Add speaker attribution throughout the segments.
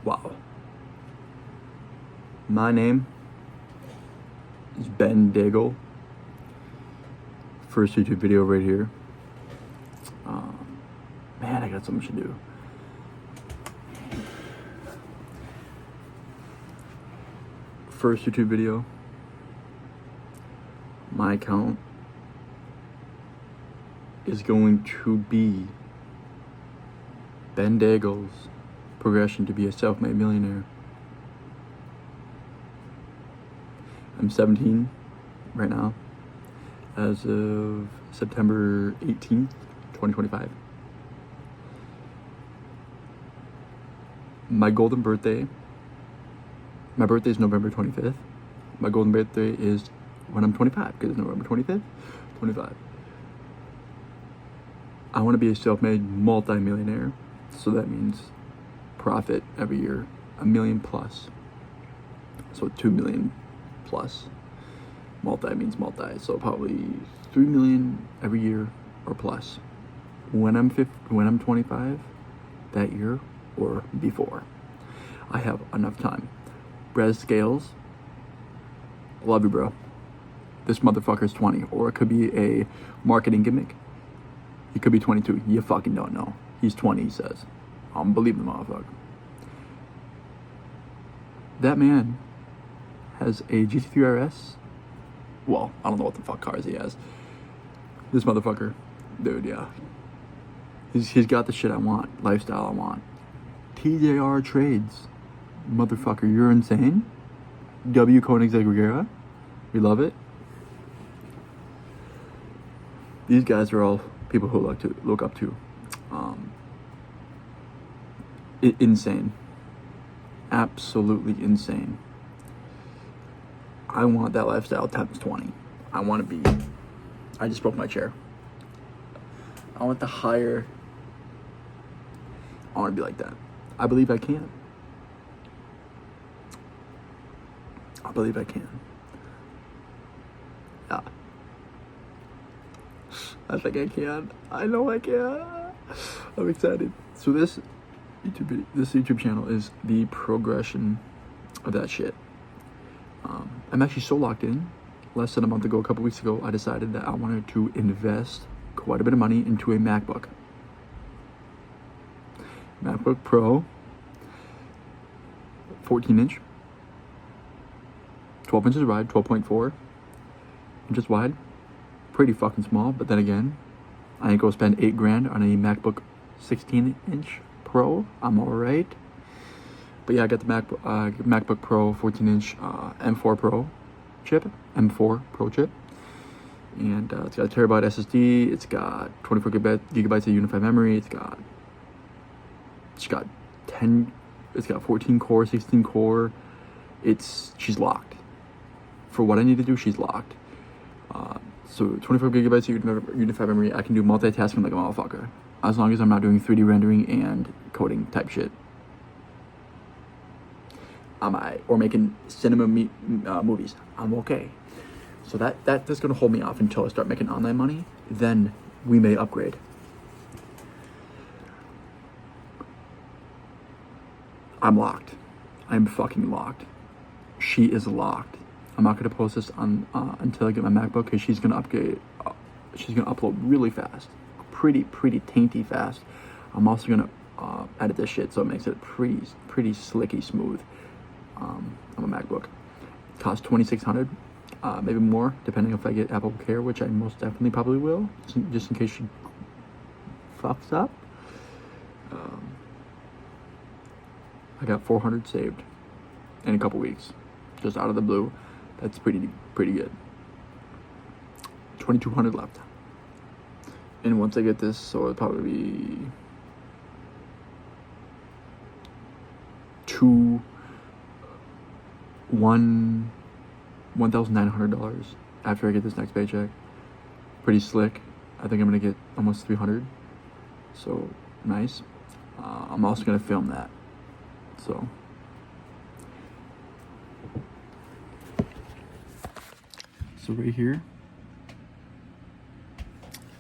Speaker 1: Wow. My name is Ben Daigle. First YouTube video right here. Man, I got so much to do. First YouTube video. My account is going to be Ben Daigle's progression to be a self-made millionaire. I'm 17 right now, as of September 18th, 2025. My birthday is November 25th. My golden birthday is when I'm 25, because it's November 25th, 25. I want to be a self-made multi-millionaire, so that means profit every year, $1 million plus. So 2 million plus. Multi means multi, so probably 3 million every year or plus. When I'm 25 that year or before, I have enough time. Brez Scales, love you, bro. This motherfucker's 20, or it could be a marketing gimmick. He could be 22. You fucking don't know. He's 20, he says. Believe the motherfucker. That man has a GT3 RS. Well, I don't know what the fuck cars he has. This motherfucker, dude, yeah. He's got the shit I want, lifestyle I want. TJR Trades, motherfucker, you're insane. W Koenigsegg Regera, we love it. These guys are all people who look up to. Insane, absolutely insane. I want that lifestyle times 20. I just broke my chair. I want to be like that. I believe I can. Yeah. I think I can. I know I can. I'm excited. So this YouTube channel is the progression of that shit. I'm actually so locked in. Less than a month ago, a couple weeks ago, I decided that I wanted to invest quite a bit of money into a MacBook Pro, 14-inch, 12 inches wide, 12.4 inches wide. Pretty fucking small, but then again, I ain't gonna spend $8,000 on a MacBook 16-inch Pro. I'm alright. But yeah, I got the MacBook Pro 14-inch M4 Pro chip, and it's got a terabyte SSD. It's got 24 gigabytes of unified memory. It's got 14 core, 16 core. She's locked. For what I need to do, she's locked. So 24 gigabytes of unified memory. I can do multitasking like a motherfucker, as long as I'm not doing 3D rendering and coding type shit. Or making cinema movies. I'm okay. So that's gonna hold me off until I start making online money. Then we may upgrade. I'm locked. I'm fucking locked. She is locked. I'm not gonna post this on until I get my MacBook, because she's gonna upgrade. She's gonna upload really fast, pretty tainty fast. I'm also gonna edit this shit so it makes it pretty slicky smooth. On a MacBook. It costs $2,600, maybe more, depending if I get Apple Care, which I most definitely probably will, just in case she fucks up. I got $400 saved in a couple weeks, just out of the blue. That's pretty good. $2,200 left, and once I get this, so it'll probably be $1,900 after I get this next paycheck. Pretty slick. I think I'm gonna get almost 300. So nice. I'm also gonna film that. So right here,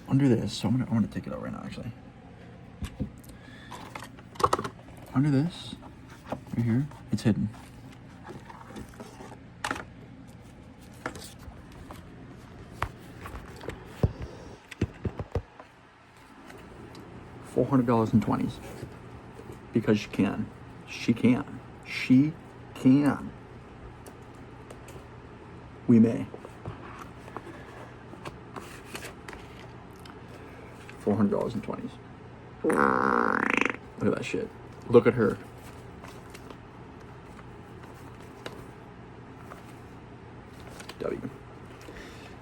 Speaker 1: under this. So I'm gonna take it out right now. Actually, under this, Right here, it's hidden. $400 in 20s. Because she can. She can. She can. We may. $400 in 20s. Look at that shit. Look at her. W.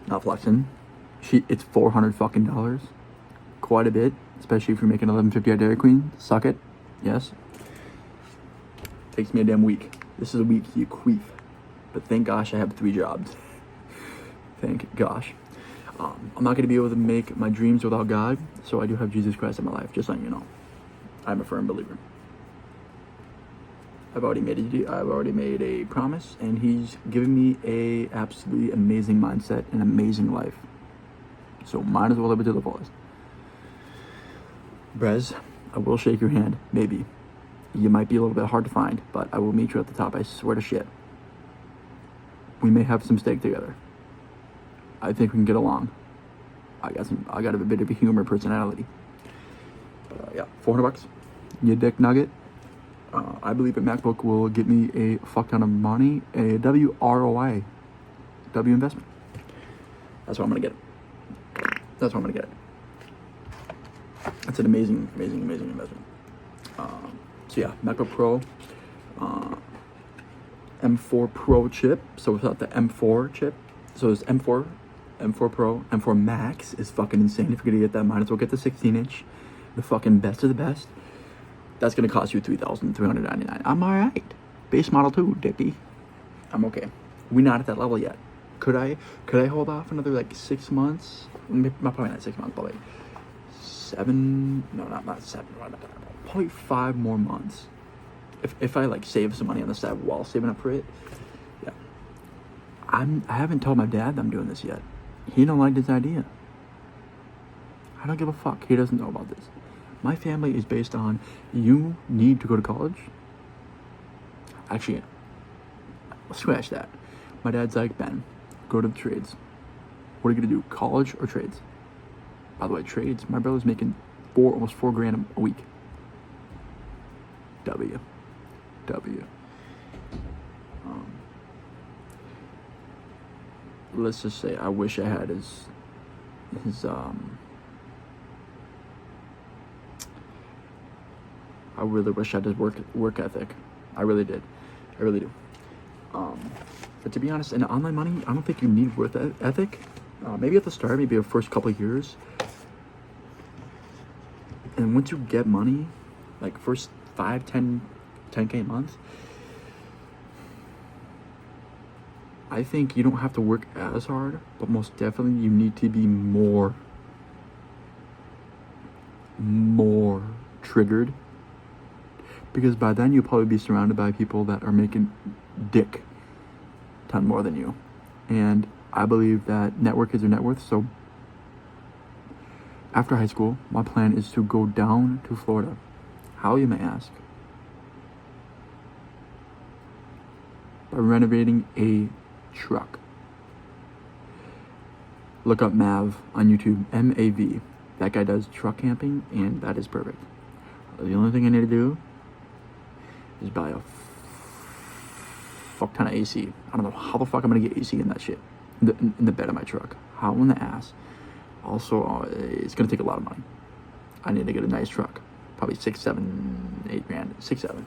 Speaker 1: Not flexing. It's $400 fucking dollars. Quite a bit, especially if you're making $11.50 at Dairy Queen. Suck it. Yes. Takes me a damn week. This is a week you queef. But thank gosh I have 3 jobs. Thank gosh. I'm not going to be able to make my dreams without God, so I do have Jesus Christ in my life, just letting you know. I'm a firm believer. I've already made a promise, and he's given me a absolutely amazing mindset and amazing life. So might as well live it to the fullest. Brez, I will shake your hand, maybe. You might be a little bit hard to find, but I will meet you at the top, I swear to shit. We may have some steak together. I think we can get along. I got a bit of a humor personality. But yeah, $400. You dick nugget. I believe a MacBook will get me a fuck ton of money, a W ROI, W investment. That's what I'm gonna get. That's what I'm gonna get. That's an amazing investment. So yeah, MacBook Pro, M4 Pro chip. So without the M4 chip, so it's M4 Pro, M4 Max is fucking insane. If you're gonna get that, might as well get the 16-inch, the fucking best of the best. That's gonna cost you $3,399. I'm all right. Base model too, dicky. I'm okay. We're not at that level yet. Could I hold off another like 6 months? Probably not 6 months, but like 7. No, not 7. Probably 5 more months. If I like save some money on the side while saving up for it. Yeah. I haven't told my dad that I'm doing this yet. He don't like this idea. I don't give a fuck. He doesn't know about this. My family is based on you need to go to college. Actually, scratch that. My dad's like, Ben, go to the trades. What are you gonna do? College or trades? By the way, trades. My brother's making almost $4,000 a week. W. Let's just say I wish I had his I really wish I had his work ethic. I really did. I really do. But to be honest, in online money, I don't think you need work ethic. Maybe at the start, maybe the first couple of years. And once you get money, like first 5, 10K a month, I think you don't have to work as hard, but most definitely you need to be more triggered. Because by then you'll probably be surrounded by people that are making dick ton more than you. And I believe that network is your net worth. So after high school, my plan is to go down to Florida. How, you may ask? By renovating a truck. Look up Mav on YouTube, MAV. That guy does truck camping, and that is perfect. The only thing I need to do is buy a fuck ton of AC. I don't know how the fuck I'm gonna get AC in that shit. In the bed of my truck. How in the ass? Also, it's gonna take a lot of money. I need to get a nice truck. Probably 6, 7, 8 grand. 6, 7.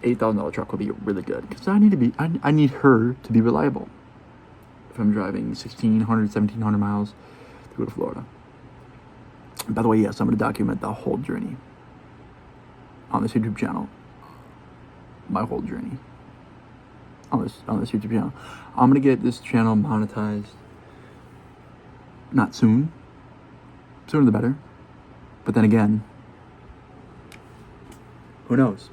Speaker 1: $8,000 truck would be really good because I need her to be reliable. If I'm driving 1,600, 1,700 miles to go to Florida. By the way, yes, I'm going to document the whole journey on this YouTube channel. My whole journey on this YouTube channel. I'm going to get this channel monetized. Not soon. Sooner the better. But then again, who knows?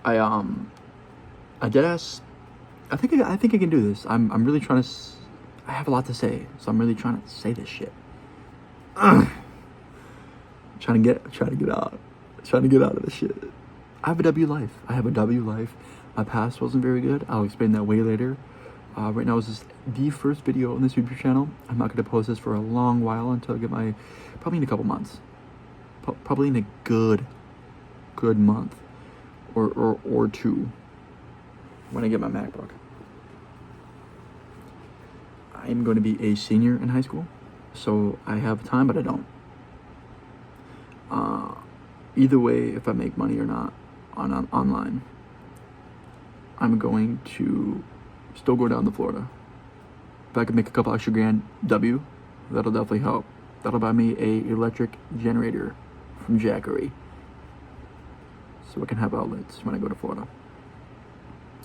Speaker 1: I deadass. I think I can do this. I'm really trying to. I have a lot to say, so I'm really trying to say this shit. Trying to get out of this shit. I have a W life. My past wasn't very good. I'll explain that way later. Right now is this the first video on this YouTube channel. I'm not going to post this for a long while until I get probably in a couple months. Probably in a good month or two when I get my MacBook. I'm going to be a senior in high school, so I have time, but I don't. Either way, if I make money or not online, I'm going to still go down to Florida. If I can make a couple extra grand W, that'll definitely help. That'll buy me a electric generator from Jackery, so I can have outlets when I go to Florida.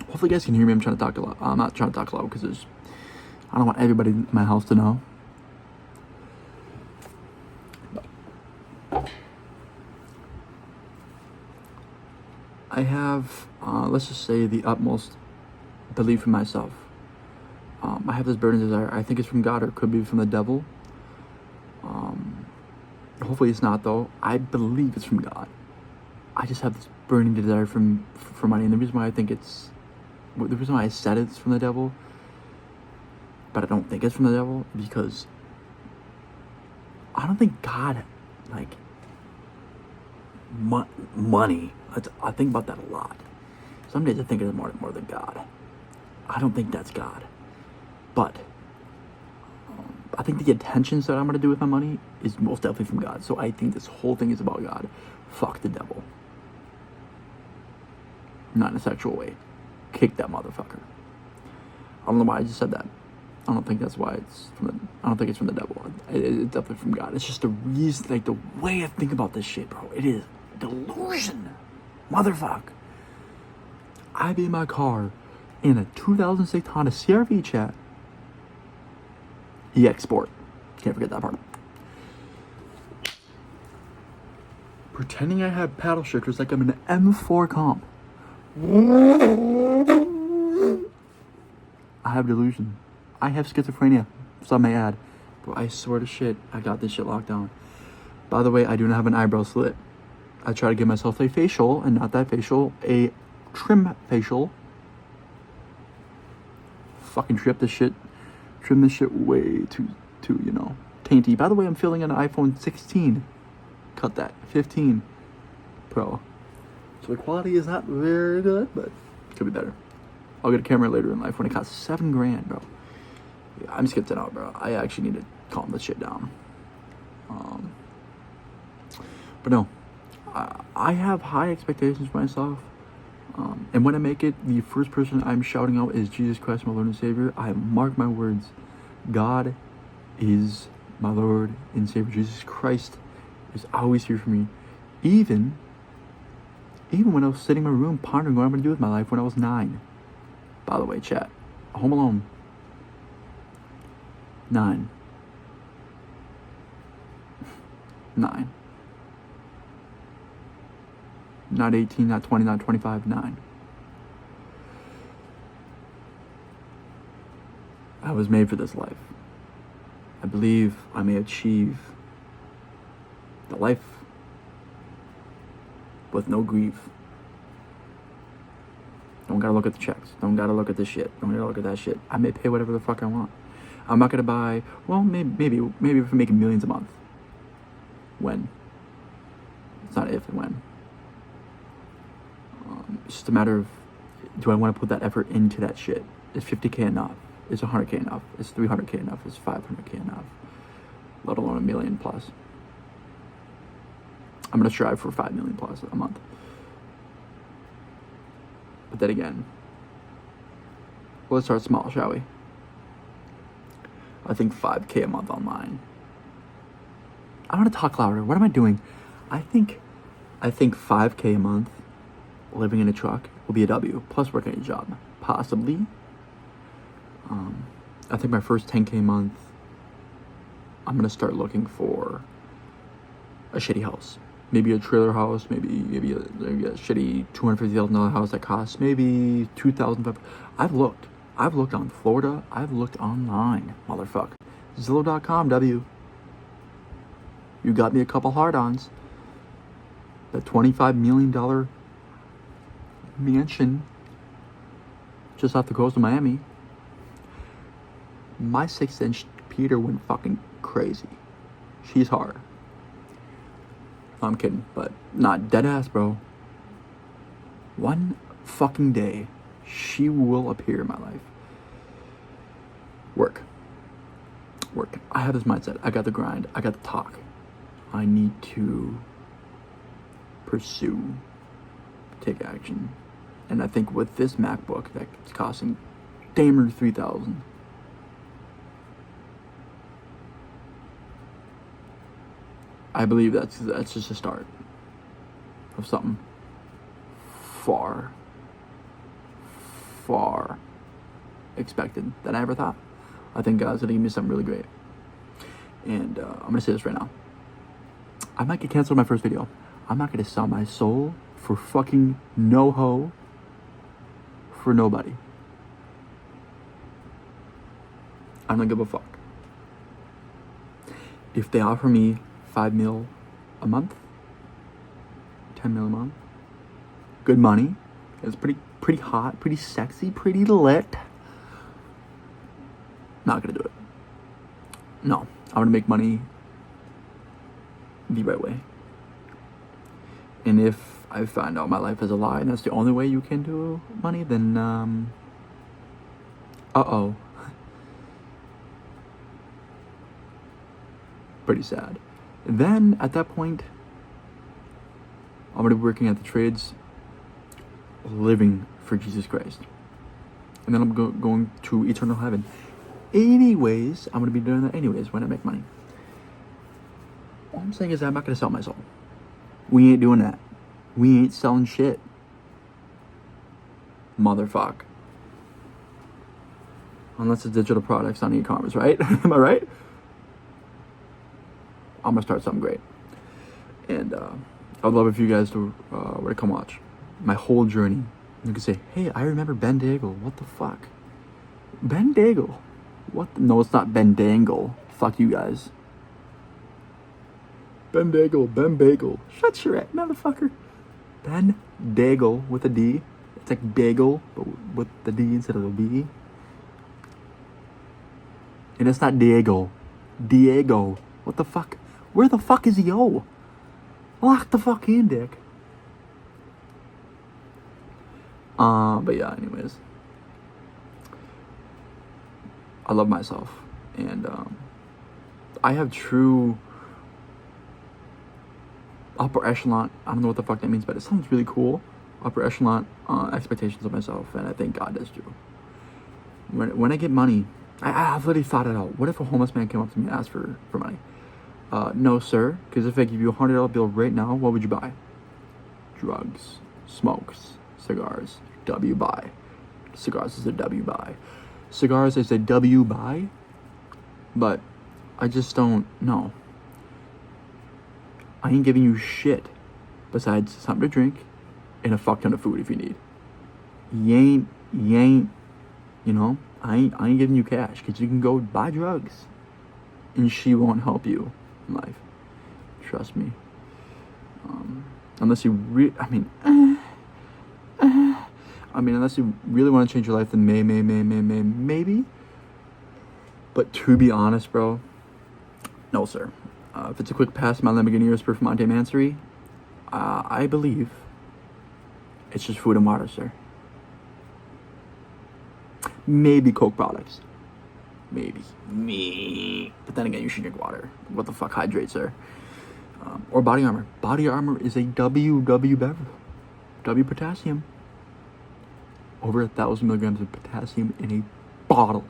Speaker 1: Hopefully you guys can hear me. I'm trying to talk a lot. I'm not trying to talk loud because I don't want everybody in my house to know. I have, let's just say, the utmost belief in myself. I have this burning desire. I think it's from God, or it could be from the devil. Hopefully it's not, though. I believe it's from God. I just have this burning desire for money. And the reason why I said it's from the devil, but I don't think it's from the devil, because I don't think God, like, money. I think about that a lot. Some days I think it's more than God. I don't think that's God. But I think the intentions that I'm going to do with my money is most definitely from God. So I think this whole thing is about God. Fuck the devil. Not in a sexual way. Kick that motherfucker. I don't know why I just said that. I don't think that's why I don't think it's from the devil. It's definitely from God. It's just the reason, like, the way I think about this shit, bro. It is delusion. Motherfuck. I be in my car in a 2006 Honda CR-V, chat. EX Sport. Can't forget that part. Pretending I have paddle shifters like I'm in an M4 comp. I have delusion. I have schizophrenia, some may add. But I swear to shit, I got this shit locked down. By the way, I do not have an eyebrow slit. I try to give myself a facial, and not that facial, a trim facial. Fucking trim this shit way too, tainty. By the way, I'm feeling an iPhone 16. Cut that. 15 Pro. So the quality is not very good, but it could be better. I'll get a camera later in life when it costs $7,000, bro. Yeah, I'm skipping out, bro. I actually need to calm this shit down. But no, I have high expectations for myself. And when I make it, the first person I'm shouting out is Jesus Christ, my Lord and Savior. I mark my words. God is my Lord and Savior. Jesus Christ is always here for me. Even when I was sitting in my room pondering what I'm going to do with my life when I was 9. By the way, chat. Home Alone. 9. Not 18, not 20, not 25, 9. I was made for this life. I believe I may achieve the life with no grief. Don't gotta look at the checks. Don't gotta look at this shit. Don't gotta look at that shit. I may pay whatever the fuck I want. I'm not gonna buy, well, maybe if I'm making millions a month. When? It's not if and when. It's just a matter of, do I want to put that effort into that shit? Is 50K enough? Is 100K enough? Is 300K enough? Is 500K enough? Let alone $1 million plus. I'm gonna strive for 5 million plus a month. But then again, let's start small, shall we? I think 5K a month online. I want to talk louder. What am I doing? I think 5K a month living in a truck will be a W, plus working a job, possibly. I think my first 10K a month, I'm gonna start looking for a shitty house, maybe a trailer house, maybe a shitty $250,000 house that costs maybe $2,500. I've looked on Florida. I've looked online, motherfucker. Zillow.com, W. You got me a couple hard-ons. the $25 million mansion just off the coast of Miami, my 6-inch Peter went fucking crazy. She's hard. I'm kidding, but not dead ass, bro. One fucking day, she will appear in my life. Work. I have this mindset. I got the grind. I got the talk. I need to pursue, take action. And I think with this MacBook that's costing damn near $3,000, I believe that's just a start of something far expected than I ever thought. I think God's gonna give me something really great. And I'm gonna say this right now. I might get canceled on my first video. I'm not gonna sell my soul for fucking no ho for nobody. I don't give a fuck. If they offer me $5 million a month, $10 million a month, good money, it's pretty hot, pretty sexy, pretty lit, not gonna do it. No, I'm gonna make money the right way. And if I find out my life is a lie and that's the only way you can do money, then pretty sad. And then at that point, I'm gonna be working at the trades, living for Jesus Christ. And then I'm going to eternal heaven. Anyways, I'm gonna be doing that anyways when I make money. All I'm saying is I'm not gonna sell my soul. We ain't doing that. We ain't selling shit. Motherfuck. Unless it's digital products on e-commerce, right? Am I right? I'm gonna start something great. And I'd love if you guys were to come watch my whole journey. You can say, hey, I remember Ben Daigle. What the fuck? Ben Daigle? What? No, it's not Ben Dangle. Fuck you guys. Ben Daigle, Ben Bagel. Shut your ass, motherfucker. Ben Daigle with a D. It's like bagel, but with the D instead of the B. And it's not Diego. Diego. What the fuck? Where the fuck is the O? Lock the fuck in, dick. But yeah, anyways. I love myself. And I have true upper echelon, I don't know what the fuck that means, but it sounds really cool. Upper echelon expectations of myself, and I think God does too. When I get money, I've literally thought it out. What if a homeless man came up to me and asked for money? No, sir, because if I give you $100 bill right now, what would you buy? Drugs, smokes, cigars. W buy. Cigars is a W buy. Cigars is a W buy, but I just don't know. I ain't giving you shit besides something to drink and a fuck ton of food if you need. You ain't, you know, I ain't giving you cash because you can go buy drugs and she won't help you in life. Trust me. Unless you unless you really want to change your life, then maybe. But to be honest, bro, no, sir. If it's a quick pass, my Lamborghini or Performante Mansory, I believe it's just food and water, sir. Maybe Coke products. Maybe. But then again, you should drink water. What the fuck? Hydrate, sir. Or Body Armor. Body Armor is a W beverage. W potassium. Over 1,000 milligrams of potassium in a bottle.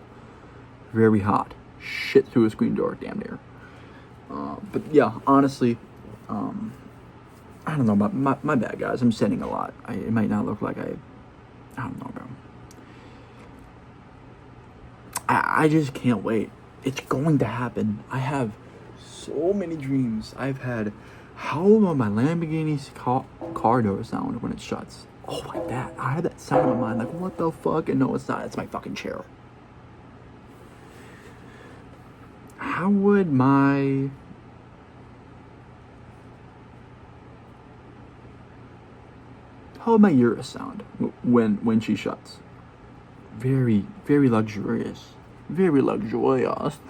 Speaker 1: Very hot. Shit through a screen door, damn near. But yeah, honestly, I don't know, my bad, guys. I'm sending a lot. It might not look like I don't know, bro. I just can't wait. It's going to happen. I have so many dreams. I've had, how will my Lamborghini's car door sound when it shuts? Oh, like that. I had that sound in my mind, like, what the fuck? And no, it's not. It's my fucking chair. How would my how would my uterus sound when she shuts? Very, very luxurious. Very luxurious.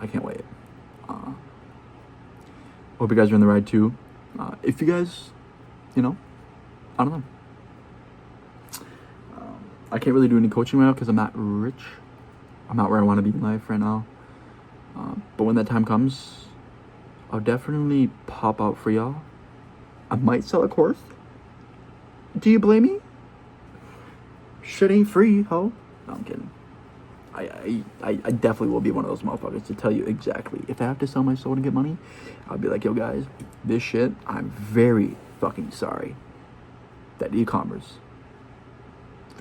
Speaker 1: I can't wait. Hope you guys are in the ride too. If you guys, I don't know. I can't really do any coaching right now because I'm not rich. I'm not where I want to be in life right now. But when that time comes, I'll definitely pop out for y'all. I might sell a course. Do you blame me? Shit ain't free, ho. No, I'm kidding. I definitely will be one of those motherfuckers to tell you exactly. If I have to sell my soul to get money, I'll be like, yo guys, this shit, I'm very fucking sorry that e-commerce,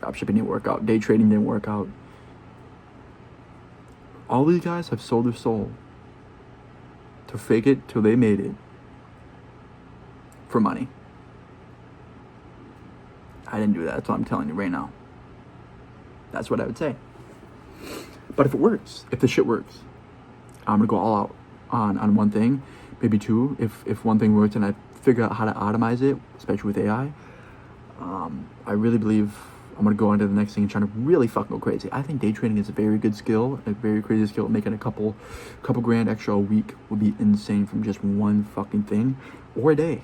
Speaker 1: dropshipping didn't work out, day trading didn't work out. All these guys have sold their soul to fake it till they made it for money. I didn't do that. That's what I'm telling you right now. That's what I would say. But if it works, if the shit works, I'm gonna go all out on one thing, maybe two. If one thing works and I figure out how to automate it, especially with AI, I really believe I'm gonna go on to the next thing and try to really fucking go crazy. I think day trading is a very good skill, a very crazy skill. Making a couple grand extra a week would be insane from just one fucking thing or a day.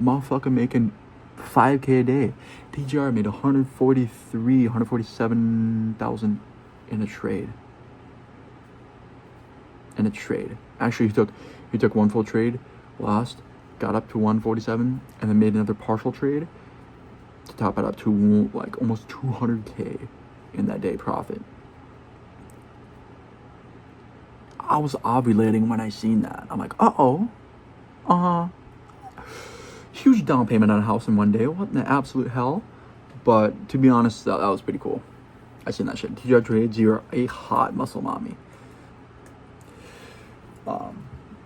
Speaker 1: Motherfucker making 5K a day. DGR made 147,000 in a trade. Actually, he took one full trade, lost, got up to 147, and then made another partial trade to top it up to like almost 200K in that day profit. I was ovulating when I seen that. I'm like, huge down payment on a house in one day. What in the absolute hell? But to be honest, that was pretty cool. I seen that shit. TGR trades, you're a hot muscle mommy.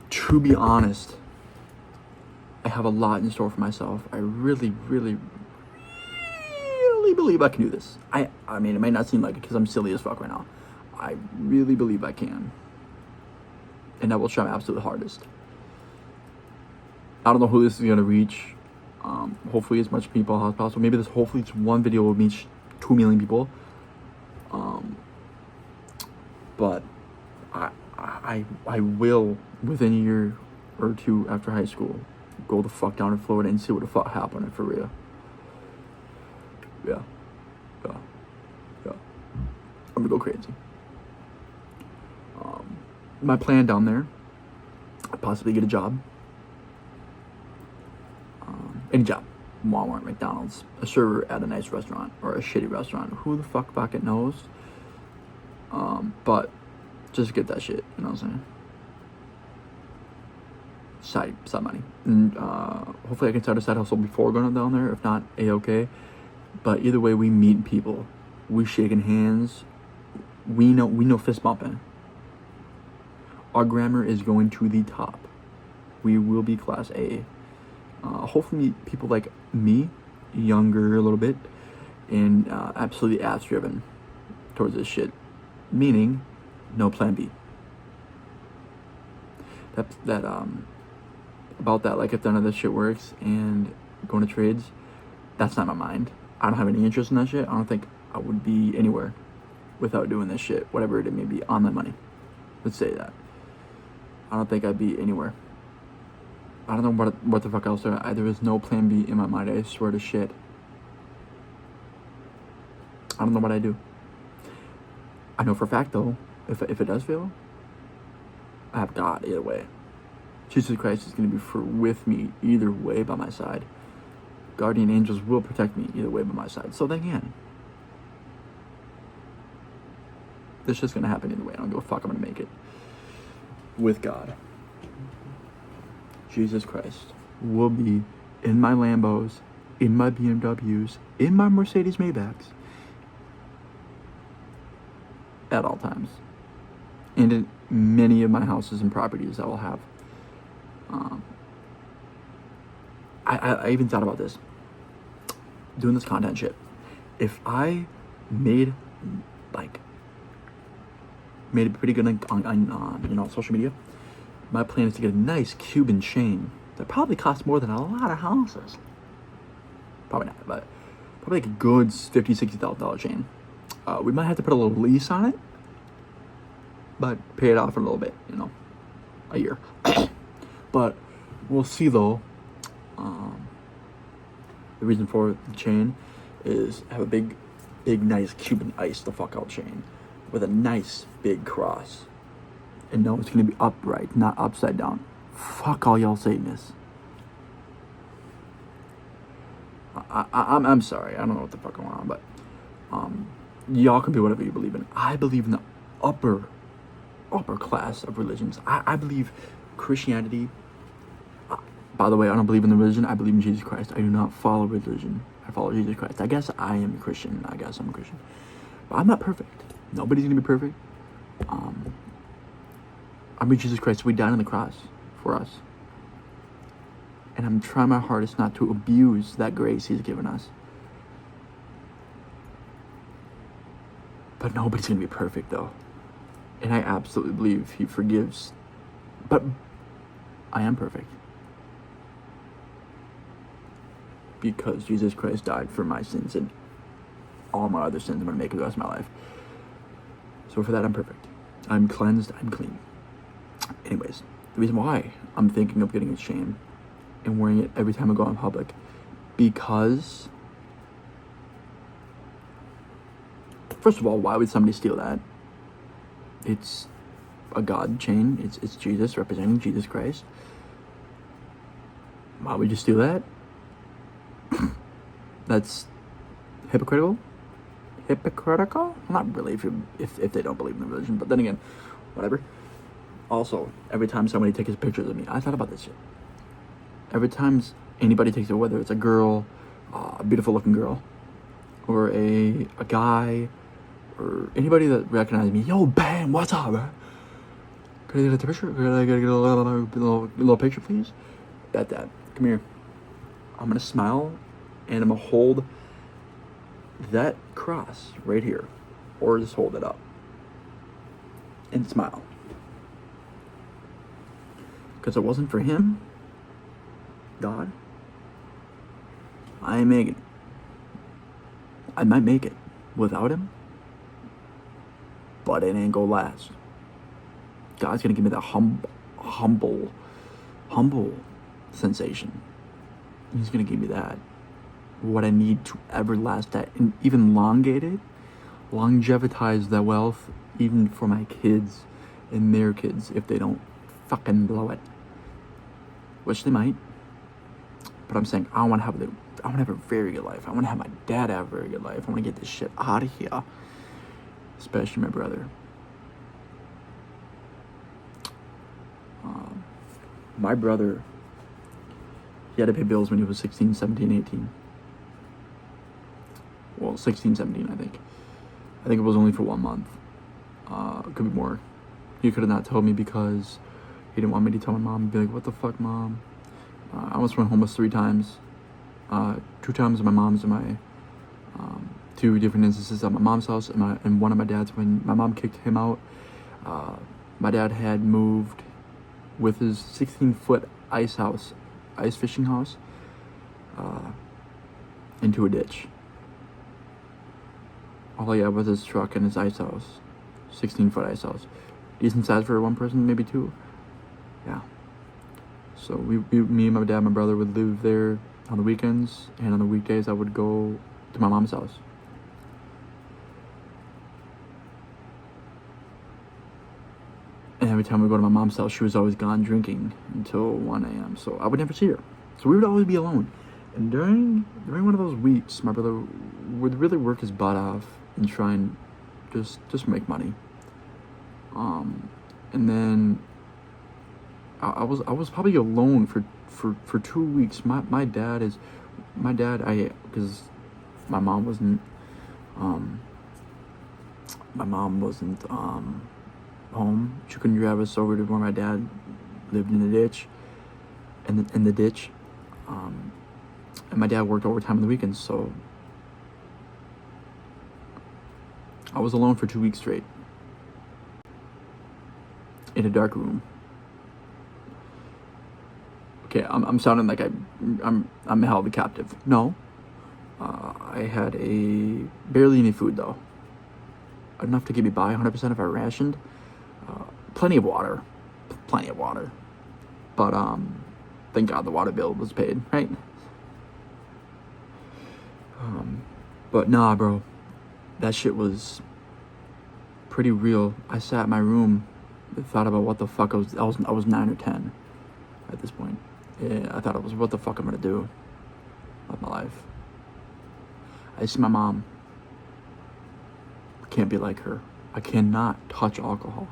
Speaker 1: To be honest, I have a lot in store for myself. I really, really, really believe I can do this. I mean, it might not seem like it because I'm silly as fuck right now. I really believe I can. And I will try my absolute hardest. I don't know who this is going to reach. Hopefully as much people as possible. Maybe hopefully this one video will reach 2 million people. But I will, within a year or two after high school, go the fuck down to Florida and see what the fuck happened for real. Yeah. I'm gonna go crazy. My plan down there, possibly get a job. Any job. Walmart, McDonald's, a server at a nice restaurant or a shitty restaurant. Who the fuck bucket knows? But just get that shit, you know what I'm saying? Side money. And hopefully I can start a side hustle before going down there. If not, A-okay. But either way, we meet people. We shaking hands. We know fist bumping. Our grammar is going to the top. We will be class A. Hopefully people like me, younger a little bit, and absolutely ass driven towards this shit. Meaning, no plan B. About that, like if none of this shit works and going to trades, that's not my mind. I don't have any interest in that shit. I don't think I would be anywhere without doing this shit, whatever it may be, on that money. Let's say that. I don't think I'd be anywhere. I don't know what the fuck else there is no plan B in my mind. I swear to shit. I don't know what I do. I know for a fact though, if it does fail, I have God either way. Jesus Christ is going to be with me either way by my side. Guardian angels will protect me either way by my side. So they can. This shit's going to happen either way. I don't give a fuck. I'm going to make it. With God. Jesus Christ will be in my Lambos, in my BMWs, in my Mercedes Maybachs at all times, and in many of my houses and properties I will have. I even thought about this, doing this content shit. If I made it pretty good on social media, my plan is to get a nice Cuban chain that probably costs more than a lot of houses. Probably not, but probably like a good $50,000-$60,000 chain. We might have to put a little lease on it, but pay it off for a little bit, a year. But we'll see though. The reason for the chain is have a big, nice Cuban ice the fuck out chain with a nice big cross. And no, it's gonna be upright, not upside down. Fuck all y'all Satanists. I'm sorry, I don't know what the fuck going on, but y'all can be whatever you believe in. I believe in the upper class of religions. I believe Christianity. By the way, I don't believe in the religion. I believe in Jesus Christ. I do not follow religion. I follow Jesus Christ. I guess I am a Christian. I guess I'm a Christian. But I'm not perfect. Nobody's going to be perfect. I mean, Jesus Christ, we died on the cross for us. And I'm trying my hardest not to abuse that grace he's given us. But nobody's going to be perfect, though. And I absolutely believe he forgives. But I am perfect. Because Jesus Christ died for my sins and all my other sins I'm going to make it the rest of my life. So for that, I'm perfect. I'm cleansed. I'm clean. Anyways, the reason why I'm thinking of getting a chain and wearing it every time I go in public, because first of all, why would somebody steal that? It's a God chain. It's Jesus representing Jesus Christ. Why would you steal that? That's hypocritical. Not really if they don't believe in the religion, but then again, whatever. Also, every time somebody takes pictures of me, I thought about this shit. Every time anybody takes it, whether it's a girl, a beautiful looking girl, or a guy, or anybody that recognizes me, yo, bam, what's up, man? Can I get a picture? Can I get a little picture, please? Bet that. Come here. I'm gonna smile, and I'm gonna hold that cross right here, or just hold it up and smile. Because it wasn't for him, God, I ain't making it. I might make it without him, but it ain't gonna last. God's gonna give me that humble sensation. He's gonna give me that, what I need to ever last, that, and even longevitize that wealth, even for my kids and their kids, if they don't fucking blow it, which they might. But I'm saying I want to have a very good life. I want to have my dad have a very good life. I want to get this shit out of here, especially my brother. My brother, he had to pay bills when he was 16, 17, 18. Well, 16, 17, I think. I think it was only for 1 month. It could be more. He could have not told me because he didn't want me to tell my mom and be like, what the fuck, Mom? I almost went homeless 3 times. 2 times at my mom's and my 2 different instances at my mom's house and one at my dad's when my mom kicked him out. My dad had moved with his 16-foot ice fishing house, into a ditch. All he had was his truck and his ice house, 16-foot ice house. Decent size for 1 person, maybe 2. Yeah. So me and my dad and my brother would live there on the weekends, and on the weekdays I would go to my mom's house. And every time we go to my mom's house, she was always gone drinking until 1 a.m. So I would never see her. So we would always be alone. And during one of those weeks, my brother would really work his butt off and try and just make money. And then I was probably alone for 2 weeks. My dad, because my mom wasn't home. She couldn't drive us over to where my dad lived in the ditch. And my dad worked overtime on the weekends, so I was alone for 2 weeks straight in a dark room. Okay, I'm sounding like I'm held captive. No, I had barely any food though. Enough to get me by 100% if I rationed. Plenty of water. But thank God the water bill was paid, right? But nah, bro. That shit was pretty real. I sat in my room and thought about what the fuck I was 9 or 10 at this point. Yeah, I thought it was what the fuck I'm gonna do with my life. I see my mom. I can't be like her. I cannot touch alcohol.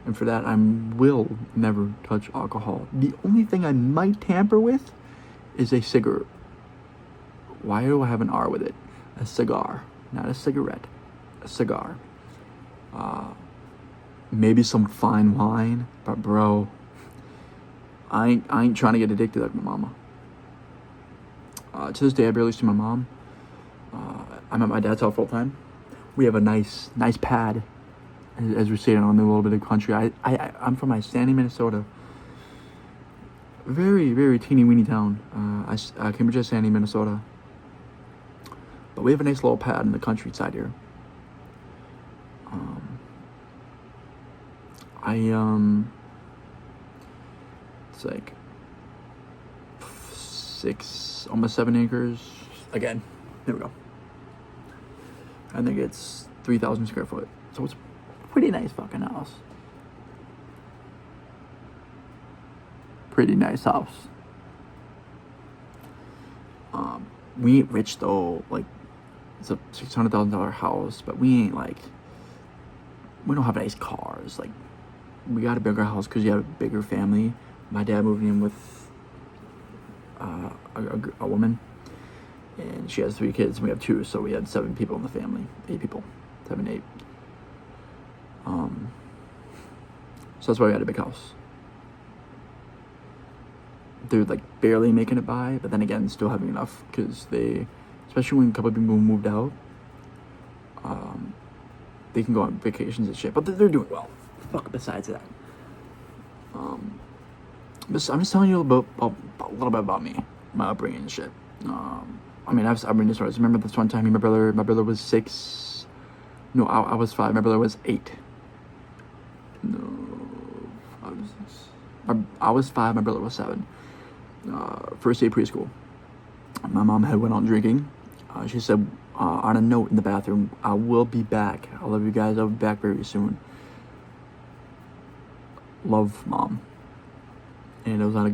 Speaker 1: And for that, I will never touch alcohol. The only thing I might tamper with is a cigarette. Why do I have an R with it? A cigar, not a cigarette. A cigar. Maybe some fine wine, but bro, I ain't trying to get addicted like my mama. To this day, I barely see my mom. I'm at my dad's house full time. We have a nice pad, as we say, on a little bit of country. I'm from Sandy, Minnesota. Very, very teeny weeny town. Cambridge, Sandy, Minnesota. But we have a nice little pad in the countryside here. It's like 6, almost 7 acres. Again, there we go. I think it's 3,000 square foot. So it's a pretty nice fucking house. Pretty nice house. We ain't rich though. Like, it's a $600,000 house, but we ain't like, we don't have nice cars. Like, we got a bigger house because you have a bigger family. My dad moved in with a woman, and she has 3 kids, and we have 2, so we had 7 people in the family. 8 people. 7, 8. So that's why we had a big house. They're like barely making it by, but then again, still having enough, because especially when a couple of people moved out, they can go on vacations and shit, but they're doing well. Fuck, besides that. I'm just telling you a little bit about me, my upbringing and shit. I mean, I've been this stories. Remember this one time, my brother was 6. No, I was 5. My brother was 8. No, I was 5. My brother was 7. First day of preschool. My mom had went on drinking. She said on a note in the bathroom, "I will be back. I love you guys. I'll be back very soon. Love, Mom." And it was on it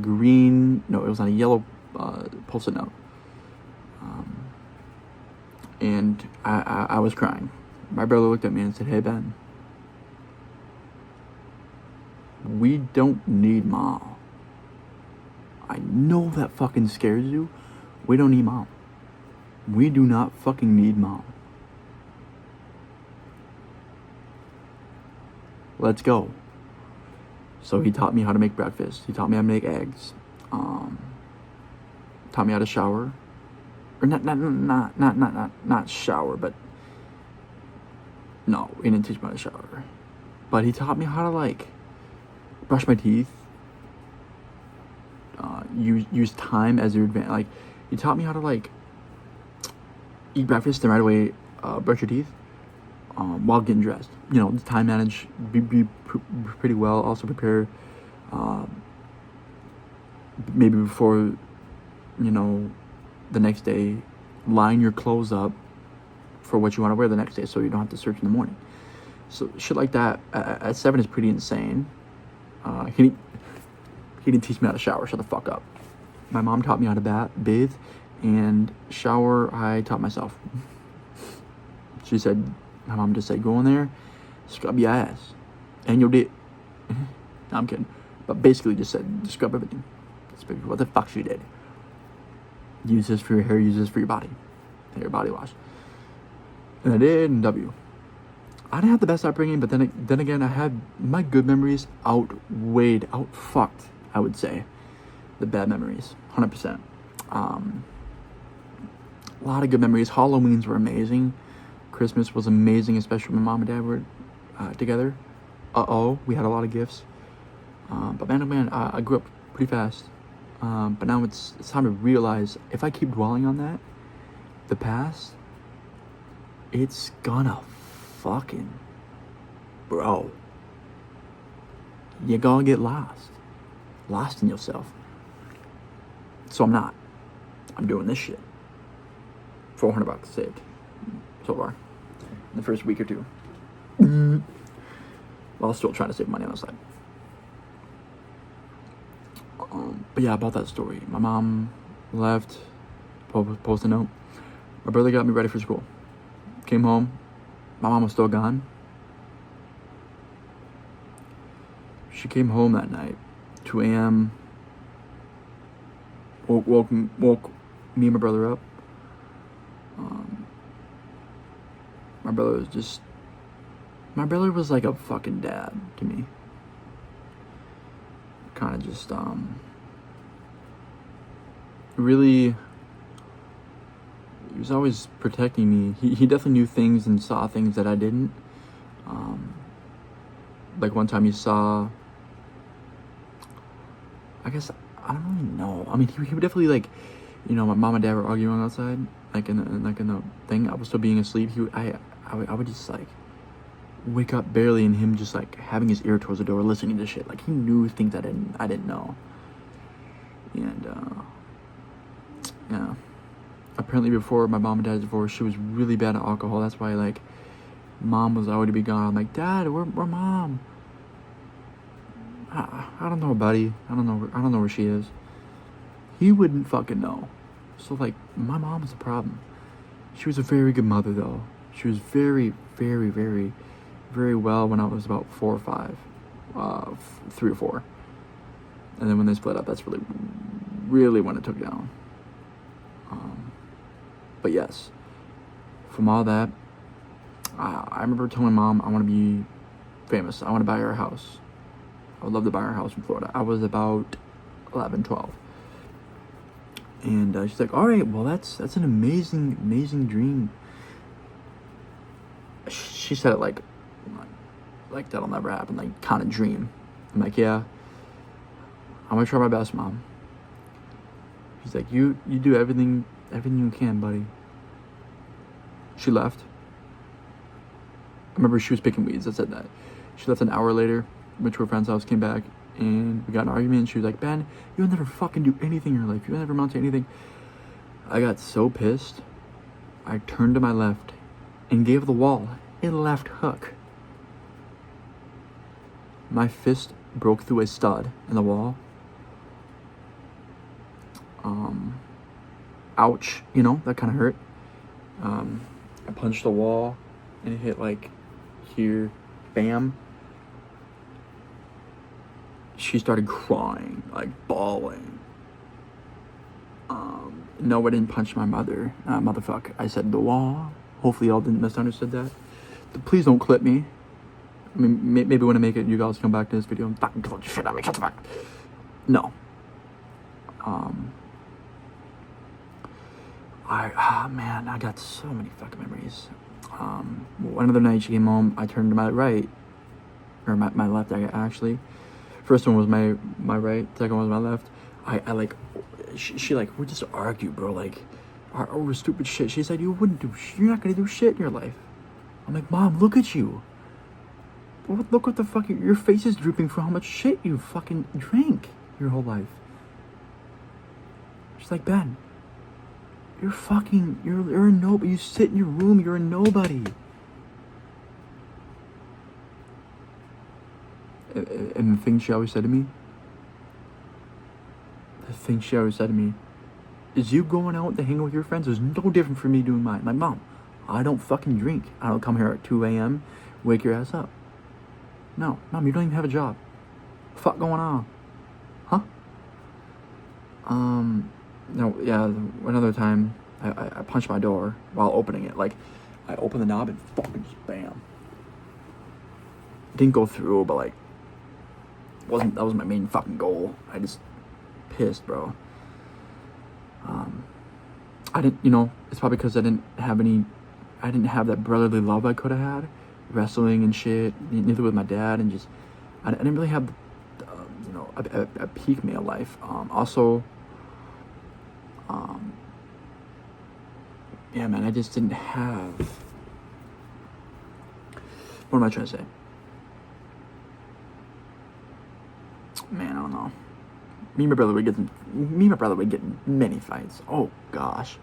Speaker 1: was on a yellow post-it note. And I was crying. My brother looked at me and said, "Hey, Ben, we don't need Mom. I know that fucking scares you. We don't need Mom. We do not fucking need Mom. Let's go." So he taught me how to make breakfast. He taught me how to make eggs. Taught me how to shower. Or not shower, but no, he didn't teach me how to shower. But he taught me how to like brush my teeth. Use time as your advantage. Like, he taught me how to like eat breakfast and right away brush your teeth while getting dressed. You know, time manage, be pretty well. Also prepare maybe before, the next day. Line your clothes up for what you want to wear the next day, so you don't have to search in the morning. So shit like that at 7 is pretty insane. He didn't teach me how to shower. Shut the fuck up. My mom taught me how to bathe, and shower I taught myself. My mom just said, "Go in there, scrub your ass, and you'll do." No, I'm kidding. But basically just said, scrub everything. That's basically what the fuck she did. Use this for your hair, use this for your body. Hair body wash. And I did, and W. I didn't have the best upbringing, but then again, I had my good memories outfucked, I would say, the bad memories, 100%. A lot of good memories. Halloweens were amazing. Christmas was amazing, especially when Mom and Dad were together. We had a lot of gifts. But man, I grew up pretty fast. But now it's time to realize, if I keep dwelling on that, the past, it's gonna fucking, bro, you're gonna get lost in yourself. So I'm not. I'm doing this shit. $400 saved so far in the first week or two. While still trying to save money on the side. But yeah, about that story. My mom left, post a note. My brother got me ready for school. Came home. My mom was still gone. She came home that night, 2 a.m. Woke me and my brother up. My brother was like a fucking dad to me. Kind of just, really, he was always protecting me. He definitely knew things and saw things that I didn't. Like one time he saw, I guess, I don't really know. I mean, he would definitely, like, you know, my mom and dad were arguing outside, like in the thing. I was still being asleep. I would just like wake up barely, and him just like having his ear towards the door, listening to shit. Like he knew things I didn't know. And yeah. Apparently, before my mom and dad's divorce, she was really bad at alcohol. That's why, like, mom was already be gone. I'm like, Dad, where mom? I don't know, buddy. I don't know where she is. He wouldn't fucking know. So, like, my mom was the problem. She was a very good mother, though. She was very, very, very, very well when I was about 4 or 5. 3 or 4. And then when they split up, that's really when it took down. But yes, from all that, I remember telling Mom I want to be famous. I want to buy her a house. I would love to buy her a house in Florida. I was about 11, 12. And she's like, all right, well, that's an amazing dream. She said it like that'll never happen, like kind of dream. I'm like, yeah, I'm going to try my best, Mom. She's like, you do everything you can, buddy. She left. I remember she was picking weeds. I said that. She left an hour later, went to her friend's house, came back, and we got in an argument. She was like, Ben, you'll never fucking do anything in your life. You'll never amount to anything. I got so pissed, I turned to my left and gave the wall a left hook. My fist broke through a stud in the wall. Ouch, you know, that kind of hurt. I punched the wall and it hit like here, bam. She started crying, like bawling. No, I didn't punch my mother. Motherfucker. I said the wall. Hopefully y'all didn't misunderstood that. Please don't clip me. I mean, maybe when I make it, you guys come back to this video and fucking talk shit at me. Shut the fuck. No. Man, I got so many fucking memories. One other night she came home, I turned to my right, or my left, actually. First one was my right, second one was my left. I like, she like, we just argue, bro, like, over stupid shit. She said, you're not gonna do shit in your life. I'm like, Mom, look at you. Look what the fuck, your face is drooping from how much shit you fucking drank your whole life. She's like, Ben, you're a nobody. You sit in your room, you're a nobody. And the thing she always said to me, is you going out to hang with your friends is no different from me doing mine. Like, Mom, I don't fucking drink. I don't come here at 2 a.m., wake your ass up. No, Mom, you don't even have a job. What the fuck going on? Huh? No, yeah, another time, I punched my door while opening it. Like, I opened the knob and fucking just bam. It didn't go through, but like, that was my main fucking goal. I just pissed, bro. I didn't, you know, it's probably because I didn't have that brotherly love I could have had, wrestling and shit, neither with my dad, and just, I didn't really have, you know, a peak male life. Also, yeah, man, I just didn't have. What am I trying to say? Man, I don't know. Me and my brother would get in many fights. Oh gosh.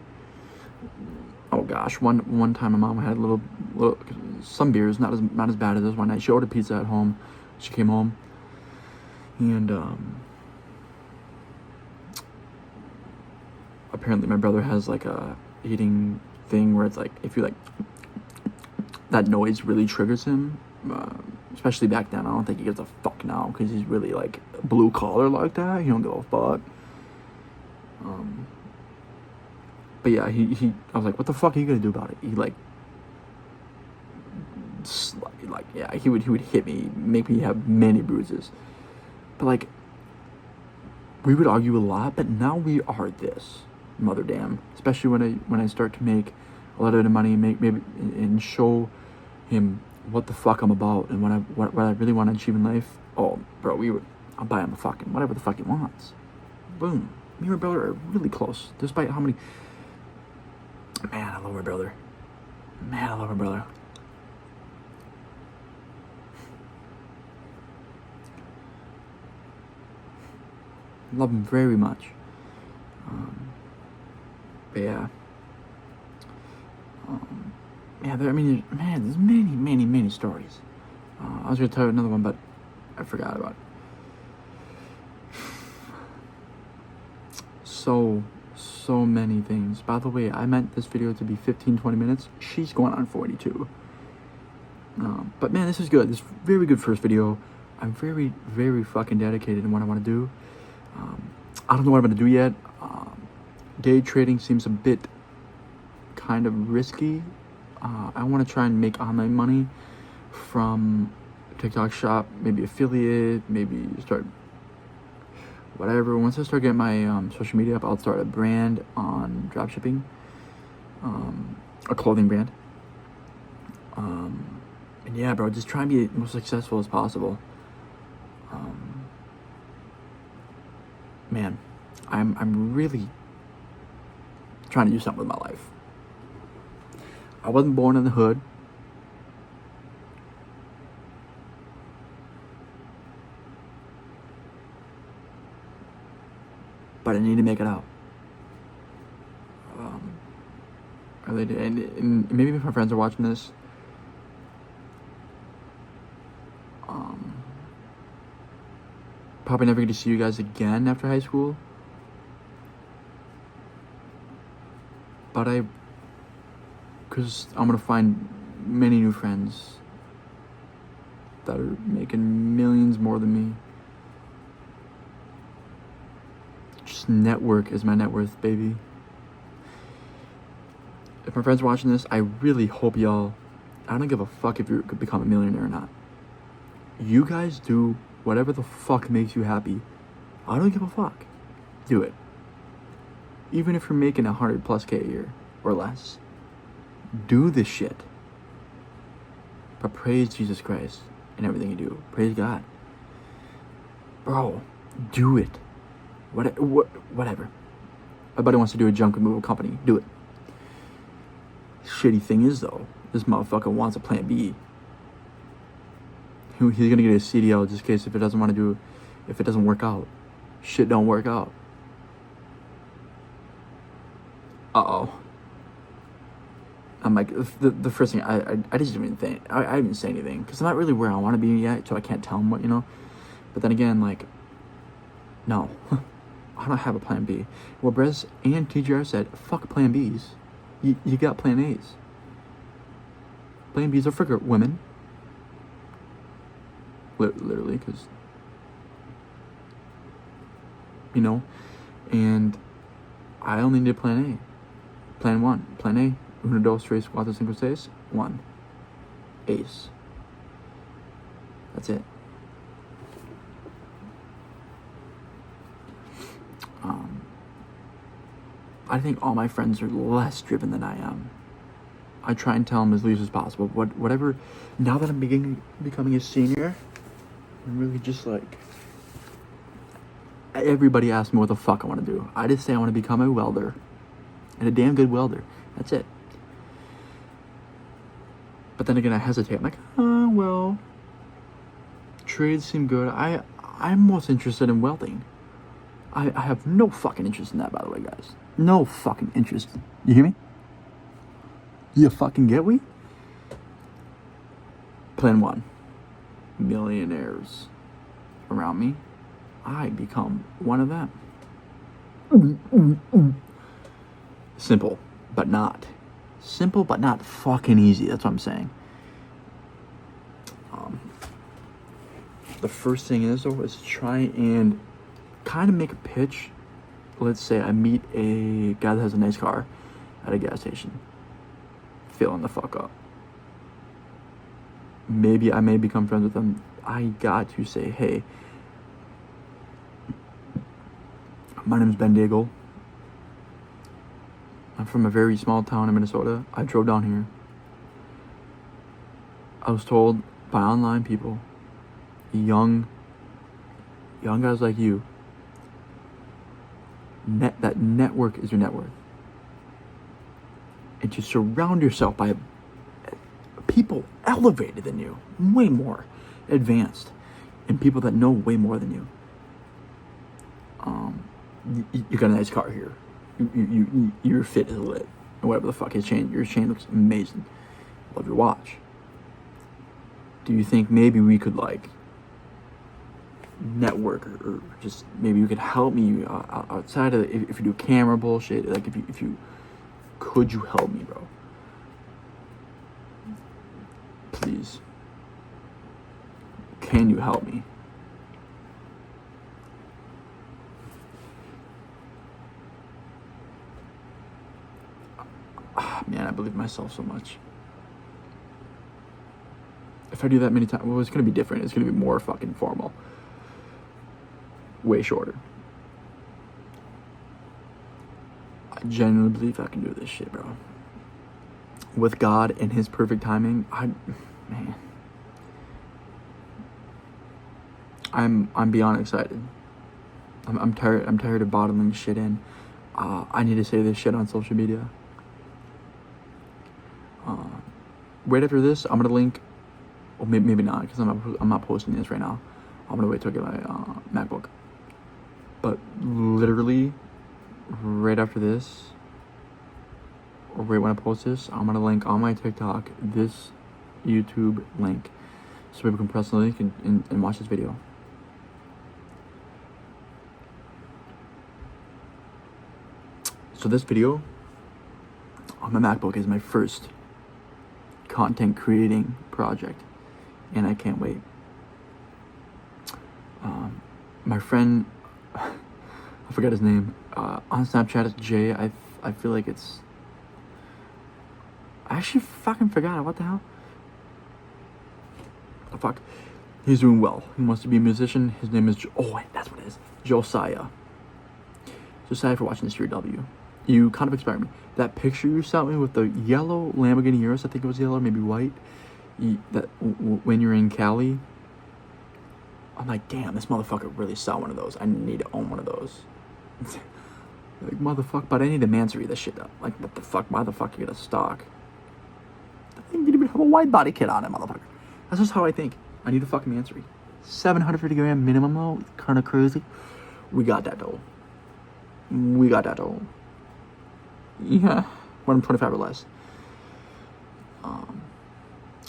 Speaker 1: One time my mom had a little some beers, not as bad as this one night. She ordered pizza at home. She came home, and apparently my brother has like a eating thing where it's like if you like that noise really triggers him. Especially back then, I don't think he gives a fuck now because he's really like blue collar like that. He don't give a fuck. But yeah, I was like, what the fuck are you gonna do about it? He he would hit me, make me have many bruises. But like, we would argue a lot, but now we are this mother damn. Especially when I start to make a lot of the money, and show him what the fuck I'm about and what I really want to achieve in life. Oh, bro, I'll buy him whatever the fuck he wants. Boom. Me and my brother are really close, despite how many. Man, I love my brother. Love him very much. But yeah. There's many stories. I was gonna tell you another one, but I forgot about it. So many things. By the way, I meant this video to be 15-20 minutes. She's going on 42. But man, this is good. This is very good first video. I'm very, very fucking dedicated in what I want to do. I don't know what I'm gonna do yet. Day trading seems a bit kind of risky. I want to try and make online money from TikTok shop, maybe affiliate, maybe start whatever. Once I start getting my social media up, I'll start a brand on dropshipping, a clothing brand. And yeah, bro, just try and be the most successful as possible. Man, I'm really trying to do something with my life. I wasn't born in the hood. But I need to make it out. I really do. And maybe if my friends are watching this, probably never get to see you guys again after high school. But because I'm gonna find many new friends that are making millions more than me. Just network is my net worth, baby. If my friends are watching this, I really hope y'all, I don't give a fuck if you could become a millionaire or not. You guys do whatever the fuck makes you happy. I don't give a fuck. Do it. Even if you're making 100+ K a year or less. Do this shit. But praise Jesus Christ in everything you do. Praise God. Bro, do it. Whatever. My buddy wants to do a junk removal company. Do it. Shitty thing is though, this motherfucker wants a plan B. He's gonna get a CDL just in case if it doesn't work out. Shit don't work out. I'm like, the first thing, I just didn't even think, I didn't say anything, because I'm not really where I want to be yet, so I can't tell him what, But then again, like, no, I don't have a plan B. Well, Brez and TGR said, fuck plan Bs. You got plan As. Plan Bs are for women. Literally, because, and I only need plan A. Plan 1. Plan A. 1, 2, 3, 4, 5, 6. 1. Ace. That's it. I think all my friends are less driven than I am. I try and tell them as least as possible. Whatever. Now that I'm becoming a senior, I'm really just like. Everybody asks me what the fuck I want to do. I just say I want to become a welder, and a damn good welder. That's it. But then again, I hesitate. I'm like, well, trades seem good. I'm most interested in welding. I have no fucking interest in that, by the way, guys. No fucking interest. You hear me? You fucking get me? Plan 1. Millionaires around me. I become one of them. Simple, but not. Simple, but not fucking easy. That's what I'm saying. The first thing is, though, is try and kind of make a pitch. Let's say I meet a guy that has a nice car at a gas station. Filling the fuck up. Maybe I may become friends with them. I got to say, hey, my name's Ben Daigle. I'm from a very small town in Minnesota. I drove down here. I was told by online people, young guys like you, that network is your net worth. And to surround yourself by people elevated than you, way more advanced, and people that know way more than you. You got a nice car here. Your fit is lit, or whatever the fuck. Your chain looks amazing. Love your watch. Do you think maybe we could like network, or just maybe you could help me outside of if you do camera bullshit? Like if you could you help me, bro? Please. Can you help me? Man, I believe in myself so much. If I do that many times, well, it's gonna be different. It's gonna be more fucking formal. Way shorter. I genuinely believe I can do this shit, bro. With God and His perfect timing, I'm beyond excited. I'm tired of bottling shit in. I need to say this shit on social media. Right after this, I'm gonna link. Well, maybe not, because I'm not posting this right now. I'm gonna wait till I get my MacBook. But literally, right after this, or right when I post this, I'm gonna link on my TikTok this YouTube link, so people can press the link and watch this video. So this video on my MacBook is my first content creating project, and I can't wait. My friend, I forgot his name, on Snapchat it's Jay. I feel like it's, I actually fucking forgot it. What the hell? Oh, fuck. He's doing well. He wants to be a musician. His name is that's what it is. Josiah. Josiah, for watching this for your W. You kind of inspired me. That picture you sent me with the yellow Lamborghini Urus, I think it was yellow, maybe white. When you're in Cali, I'm like, damn, this motherfucker really saw one of those. I need to own one of those. Like, motherfucker, but I need to Mansory this shit up. Like, what the fuck? Why the fuck you get a stock? The thing didn't even have a wide body kit on it, motherfucker. That's just how I think. I need a fucking Mansory. 750 gram minimum though. Kind of crazy. We got that though. Yeah, when I'm 25 or less.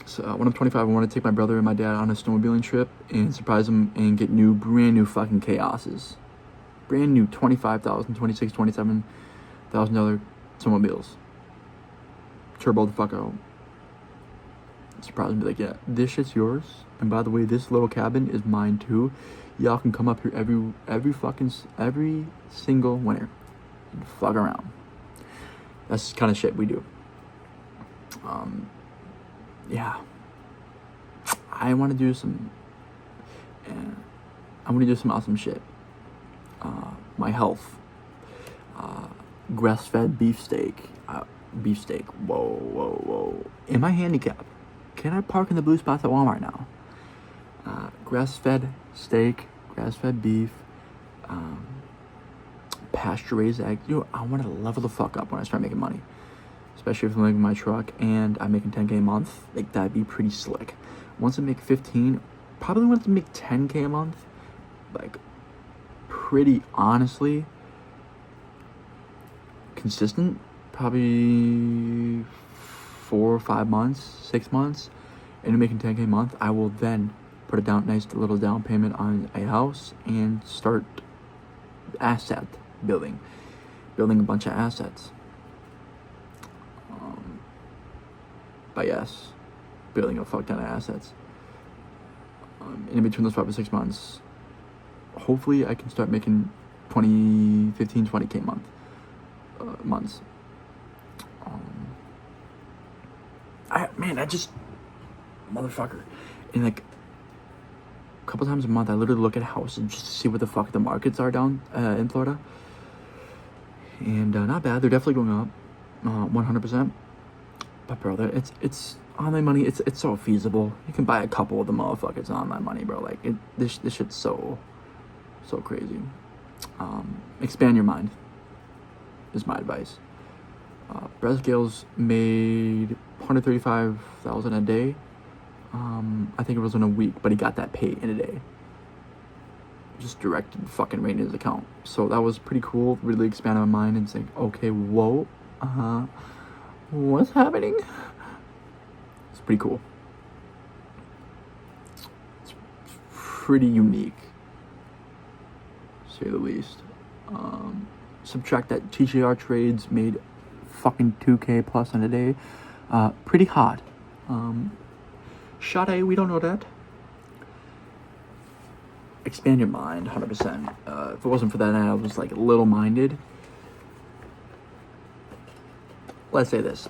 Speaker 1: So when I'm 25, I want to take my brother and my dad on a snowmobiling trip and surprise them and get brand new fucking Chaoses. Brand new $25,000, $26,000, $27,000 snowmobiles. Turbo the fuck out. Surprise them, be like, yeah, this shit's yours. And by the way, this little cabin is mine too. Y'all can come up here every single winter and fuck around. That's the kind of shit we do. Yeah. I want to do some awesome shit. My health. Grass-fed beefsteak. Whoa. Am I handicapped? Can I park in the blue spots at Walmart now? Grass-fed steak, grass-fed beef, pasture-raised eggs. I want to level the fuck up when I start making money. especially if I'm making my truck and I'm making 10K a month. Like, that'd be pretty slick. Once I make 15, probably once I make 10K a month, like, pretty honestly, consistent, probably 4 or 5 months, 6 months, and I'm making 10K a month, I will then put a nice little down payment on a house and start asset building a bunch of assets. But yes, building a fuck ton of assets. In between those 5 to 6 months, hopefully I can start making 20K months. I just, motherfucker. And like, a couple times a month, I literally look at houses just to see what the fuck the markets are down in Florida. And not bad, they're definitely going up, 100%. But bro, it's online money. It's so feasible. You can buy a couple of the motherfuckers online money, bro. Like, this shit's so crazy. Expand your mind is my advice. Brett Scales made $135,000 a day. I think it was in a week, but he got that pay in a day. Just directed fucking right in his account. So that was pretty cool. Really expanded my mind and saying, okay, whoa, what's happening? It's pretty cool. It's pretty unique, to say the least. Subtract that TJR trades made fucking 2K plus in a day. Pretty hot. Sade, we don't know that. Expand your mind, 100%. If it wasn't for that, I was like little-minded. Let's say this.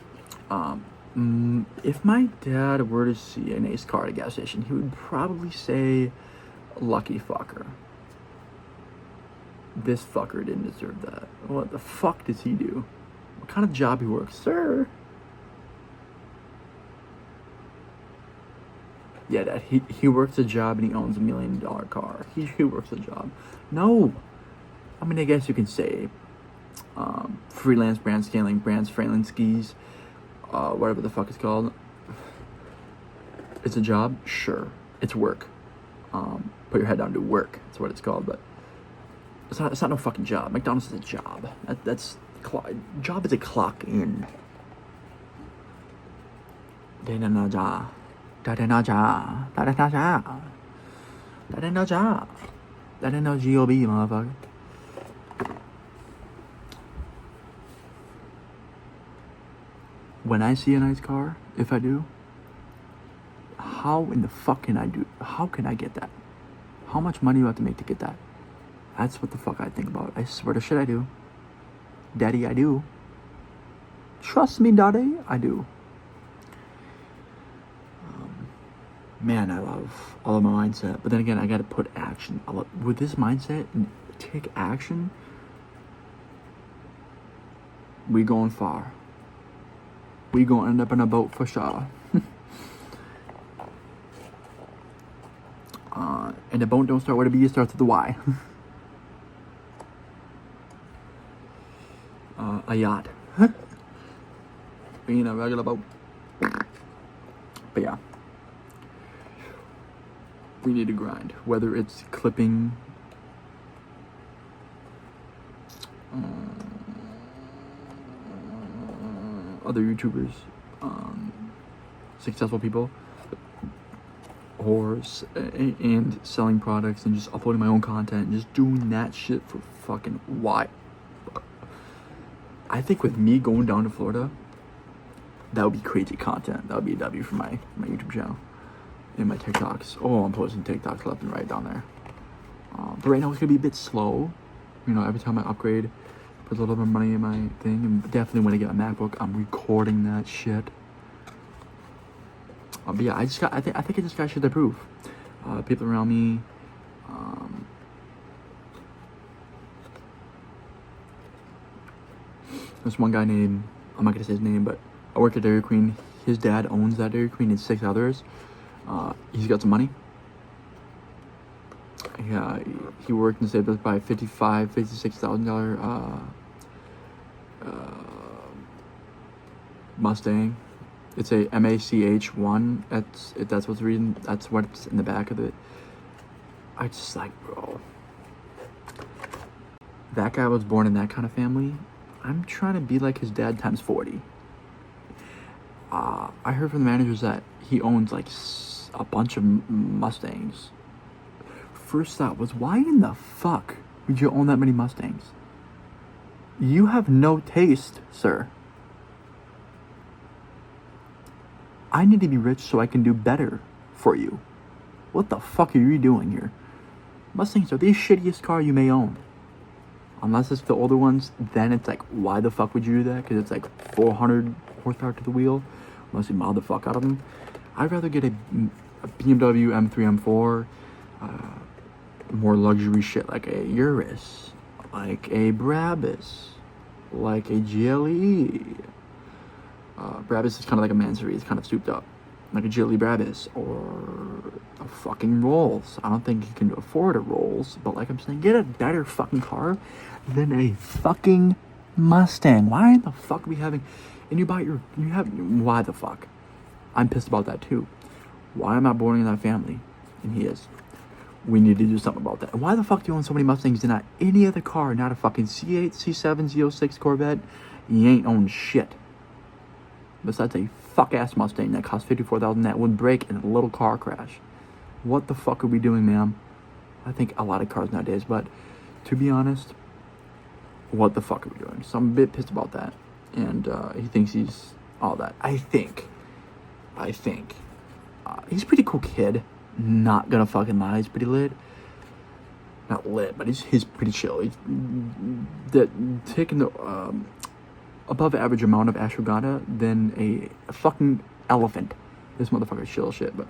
Speaker 1: If my dad were to see an Ace car at a gas station, he would probably say, lucky fucker. This fucker didn't deserve that. What the fuck does he do? What kind of job he works? Sir? Yeah, Dad, he works a job and he owns $1 million car. He works a job. No. I mean, I guess you can say freelance brand scaling, brands freelance skis, whatever the fuck it's called. It's a job? Sure. It's work. Put your head down to work. That's what it's called, but it's not no fucking job. McDonald's is a job. Job is a clock in. That ain't no job. That ain't no job. That ain't no job. That ain't no job. That ain't no GOB, motherfucker. When I see a nice car, if I do, how in the fuck can I do? How can I get that? How much money do I have to make to get that? That's what the fuck I think about. I swear to shit I do. Daddy, I do. Trust me, Daddy, I do. Man, I love all of my mindset. But then again, I gotta put action. With this mindset and take action, we going far. We gonna end up in a boat for sure. And the boat don't start with a B, it starts with a Y. A yacht. Being a regular boat. But yeah. We need to grind. Whether it's clipping other YouTubers, successful people, or and selling products and just uploading my own content and just doing that shit for fucking why. I think with me going down to Florida, that would be crazy content. That would be a W for my YouTube channel and my TikToks. Oh, I'm posting TikToks left and right down there. But right now it's gonna be a bit slow. You know, every time I upgrade, put a little bit of money in my thing, and definitely when I get my MacBook, I'm recording that shit. But yeah, I think I just got shit to prove. People around me. There's one guy named, I'm not gonna say his name, but I work at Dairy Queen. His dad owns that Dairy Queen and 6 others. He's got some money. Yeah, he worked and saved up by $56,000 Mustang. It's a MACH1. That's what's reading. That's what's in the back of it. I just like, bro. That guy was born in that kind of family. I'm trying to be like his dad times 40. I heard from the managers that he owns like a bunch of Mustangs. First thought was, why in the fuck would you own that many Mustangs? You have no taste, sir. I need to be rich so I can do better for you. What the fuck are you doing here? Mustangs are the shittiest car you may own. Unless it's the older ones, then it's like, why the fuck would you do that? Because it's like 400 horsepower to the wheel. Unless you mod the fuck out of them. I'd rather get a BMW M3, M4, more luxury shit like a Urus, like a Brabus, like a GLE. Brabus is kind of like a Mansory. It's kind of souped up. Like a GLE Brabus or a fucking Rolls. I don't think you can afford a Rolls, but like I'm saying, get a better fucking car than a fucking Mustang. Why the fuck are we having... And why the fuck? I'm pissed about that too. Why am I born in that family? And he is. We need to do something about that. Why the fuck do you own so many Mustangs and not any other car? Not a fucking C8, C7, Z06 Corvette? You ain't own shit. Besides a fuck-ass Mustang that costs $54,000 that would break in a little car crash. What the fuck are we doing, ma'am? I think a lot of cars nowadays, but to be honest, what the fuck are we doing? So I'm a bit pissed about that. And he thinks he's all that. I think. He's a pretty cool kid. Not gonna fucking lie, he's pretty lit. Not lit, but he's pretty chill. He's taking the above average amount of ashwagandha than a fucking elephant. This motherfucker's chill shit, but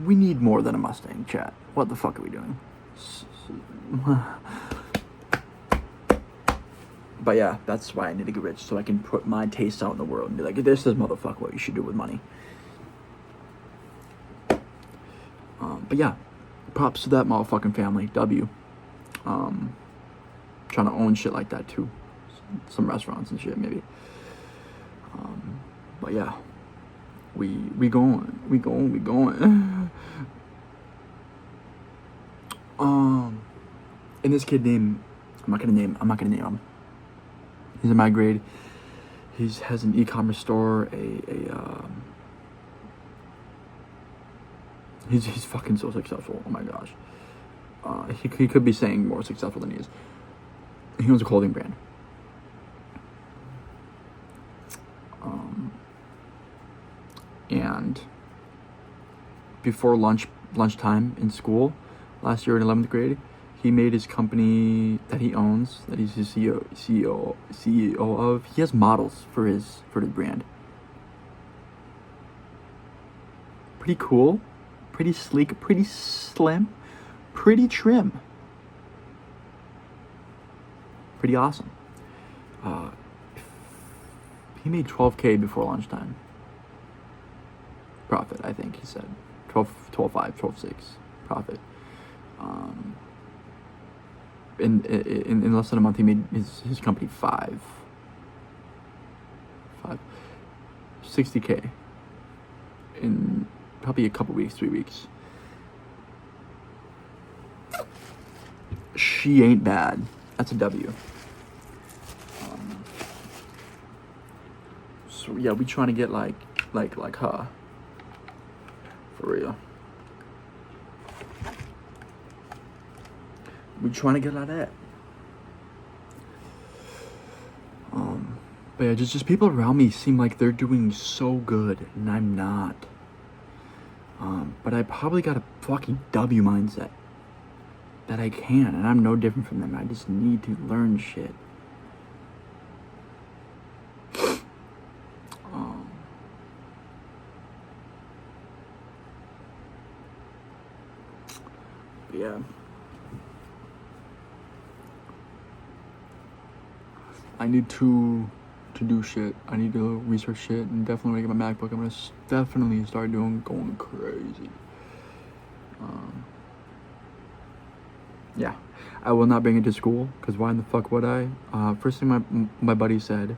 Speaker 1: we need more than a Mustang, chat. What the fuck are we doing? But yeah, that's why I need to get rich, so I can put my taste out in the world and be like, this is motherfucker what you should do with money. But yeah, props to that motherfucking family. W. Trying to own shit like that too. Some restaurants and shit, maybe. But yeah, we going. And this kid named, I'm not gonna name him. He's in my grade. He has an e-commerce store. He's fucking so successful. Oh my gosh. He could be saying more successful than he is. He owns a clothing brand. And before lunchtime in school, last year in 11th grade, he made his company that he owns, that he's his CEO of. He has models for his brand. Pretty cool, pretty sleek, pretty slim, pretty trim. Pretty awesome. He made $12K before lunchtime. Profit, I think he said. 12.5, 12.6 profit. In less than a month, he made his company 60K in probably a couple weeks, 3 weeks. She ain't bad. That's a W. So yeah, we trying to get like her. For real. We trying to get like that. But yeah, just people around me seem like they're doing so good, and I'm not. But I probably got a fucking W mindset that I can, and I'm no different from them. I just need to learn shit. Yeah. I need to do shit. I need to research shit, and definitely when I get my MacBook, I'm gonna definitely start going crazy. Yeah, I will not bring it to school, because why in the fuck would I? First thing my buddy said,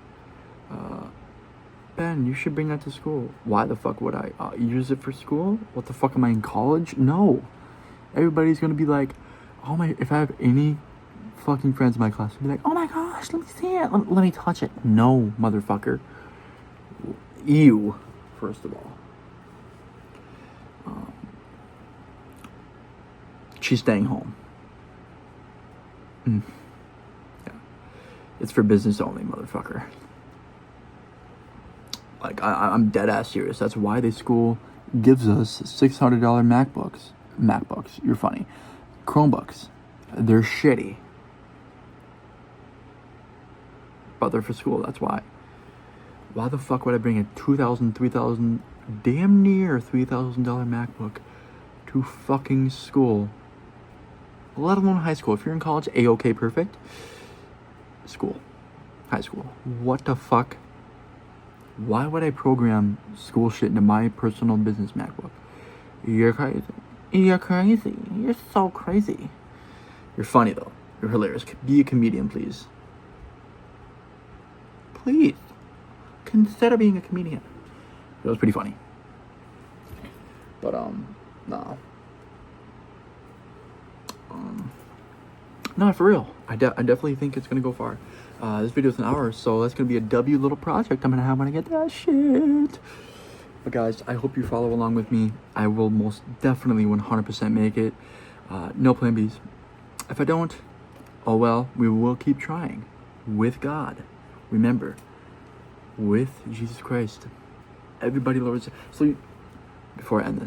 Speaker 1: Ben, you should bring that to school. Why the fuck would I? Use it for school? What the fuck, am I in college? No. Everybody's gonna be like, oh my, if I have any fucking friends in my class, they'll be like, oh my gosh, let me see it. Let me touch it. No, motherfucker. Ew, first of all. She's staying home. Yeah. It's for business only, motherfucker. Like, I'm dead ass serious. That's why the school gives us $600 MacBooks. You're funny. Chromebooks. They're shitty. But they're for school, that's why. Why the fuck would I bring a $2,000, $3,000, damn near $3,000 MacBook to fucking school? Let alone high school. If you're in college, A-okay, perfect. School. High school. What the fuck? Why would I program school shit into my personal business MacBook? You're crazy. You're crazy. You're so crazy. You're funny, though. You're hilarious. Be a comedian, please. Please. Consider being a comedian. It was pretty funny. But, no. No, for real. I definitely think it's going to go far. This video's an hour, so that's going to be a W little project I'm going to have when I get that shit. But guys, I hope you follow along with me. I will most definitely 100% make it. No plan Bs. If I don't, oh well, we will keep trying. With God. Remember, with Jesus Christ. Everybody loves it. So, before I end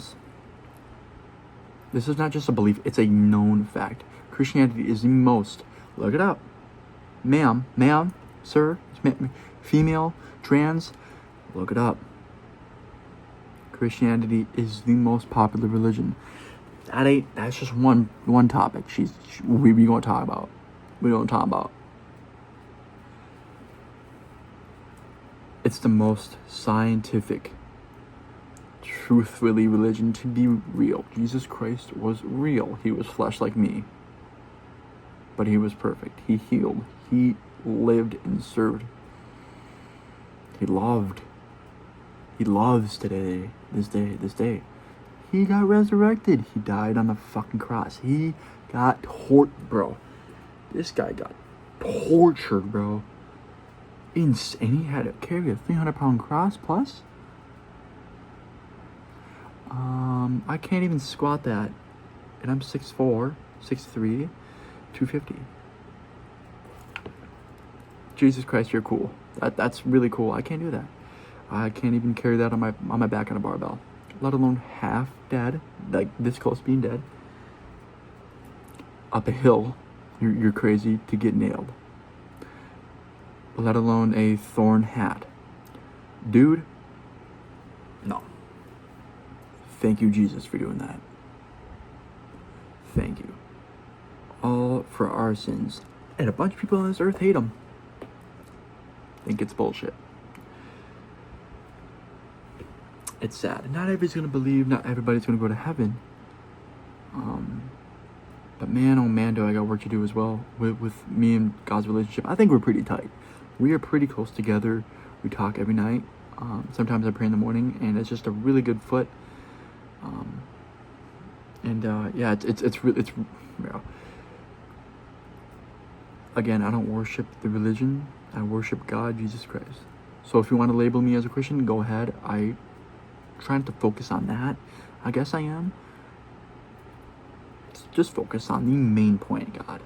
Speaker 1: this is not just a belief, it's a known fact. Christianity is the most, look it up, ma'am, sir, female, trans, look it up. Christianity is the most popular religion. That's just one topic we gonna talk about. We don't talk about. It's the most scientific, truthfully religion to be real. Jesus Christ was real. He was flesh like me. But he was perfect. He healed. He lived and served. He loved. He loves today. This day. He got resurrected. He died on the fucking cross. He got bro. This guy got tortured, bro. And he had to carry a 300-pound cross plus. I can't even squat that. And I'm 6'4", 6'3", 250. Jesus Christ, you're cool. That's really cool. I can't do that. I can't even carry that on my back on a barbell. Let alone half dead, like this close to being dead. Up a hill, you're crazy to get nailed. Let alone a thorn hat. Dude, no. Thank you, Jesus, for doing that. Thank you. All for our sins. And a bunch of people on this earth hate him. Think it's bullshit. It's sad. Not everybody's gonna believe, not everybody's gonna go to heaven. But man, oh man, do I got work to do as well with me and God's relationship. I think we're pretty tight. We are pretty close together. We talk every night. Sometimes I pray in the morning, and it's just a really good foot. Yeah, it's you know. Again, I don't worship the religion. I worship God, Jesus Christ. So if you want to label me as a Christian, go ahead. I trying to focus on that. I guess I am. Just focus on the main point, God.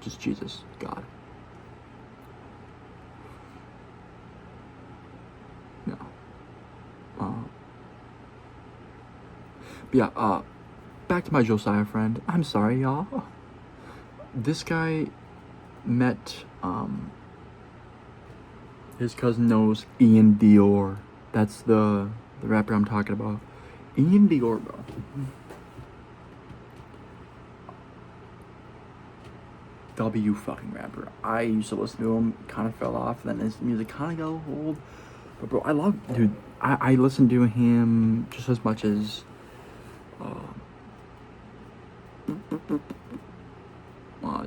Speaker 1: Just Jesus, God. Yeah. Back to my Josiah friend. I'm sorry, y'all. This guy met, his cousin knows Ian Dior. That's the rapper I'm talking about. Ian Dior, bro. W fucking rapper. I used to listen to him, kind of fell off, then his music kind of got a little old. But bro, I listen to him just as much as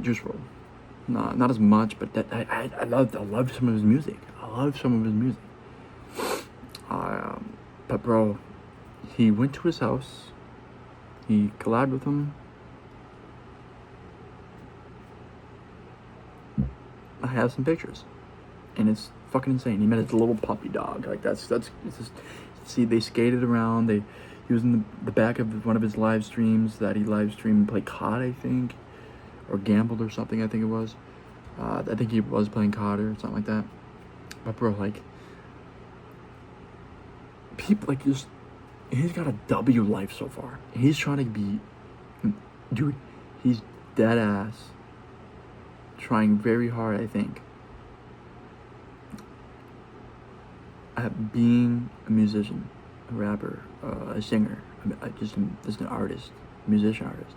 Speaker 1: Juice WRLD. Not as much, but that I loved some of his music. But bro, he went to his house. He collabed with him. I have some pictures, and it's fucking insane. He met his little puppy dog. Like it's just, see, they skated around. He was in the back of one of his live streams that he live streamed, played COD, I think, or gambled or something. I think it was. I think he was playing COD or something like that. But bro, like, people like just, he's got a W life so far. He's trying to be, dude. He's dead ass. Trying very hard, I think, at being a musician, a rapper, a singer, just an artist, musician artist.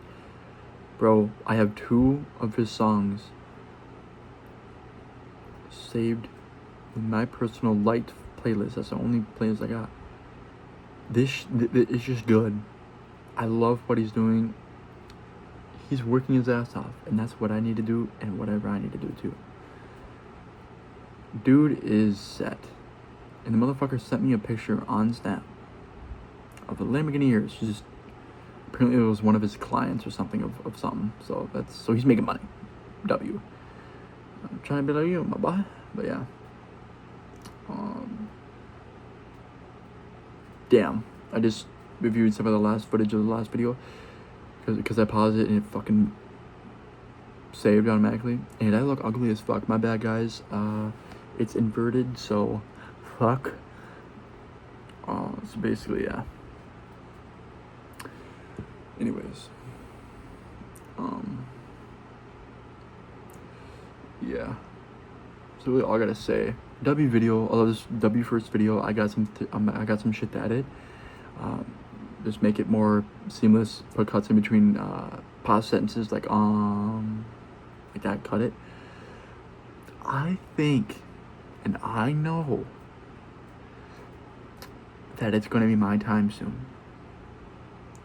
Speaker 1: Bro, I have 2 of his songs saved in my personal light playlist. That's the only playlist I got. It's just good. I love what he's doing. He's working his ass off, and that's what I need to do, and whatever I need to do too. Dude is set. And the motherfucker sent me a picture on Snap of a Lamborghini Urus. Just apparently it was one of his clients or something of something. So he's making money. W. I'm trying to be like you, my boy. But yeah. Damn. I just reviewed some of the last footage of the last video. Because I paused it and it fucking saved automatically. And I look ugly as fuck. My bad, guys. It's inverted, so fuck. So basically, yeah. Anyways. Yeah. So really all I gotta say. W video, although this W first video, I got some shit to edit. Just make it more seamless, put cuts in between pause sentences, like that, cut it. I think, and I know, that it's gonna be my time soon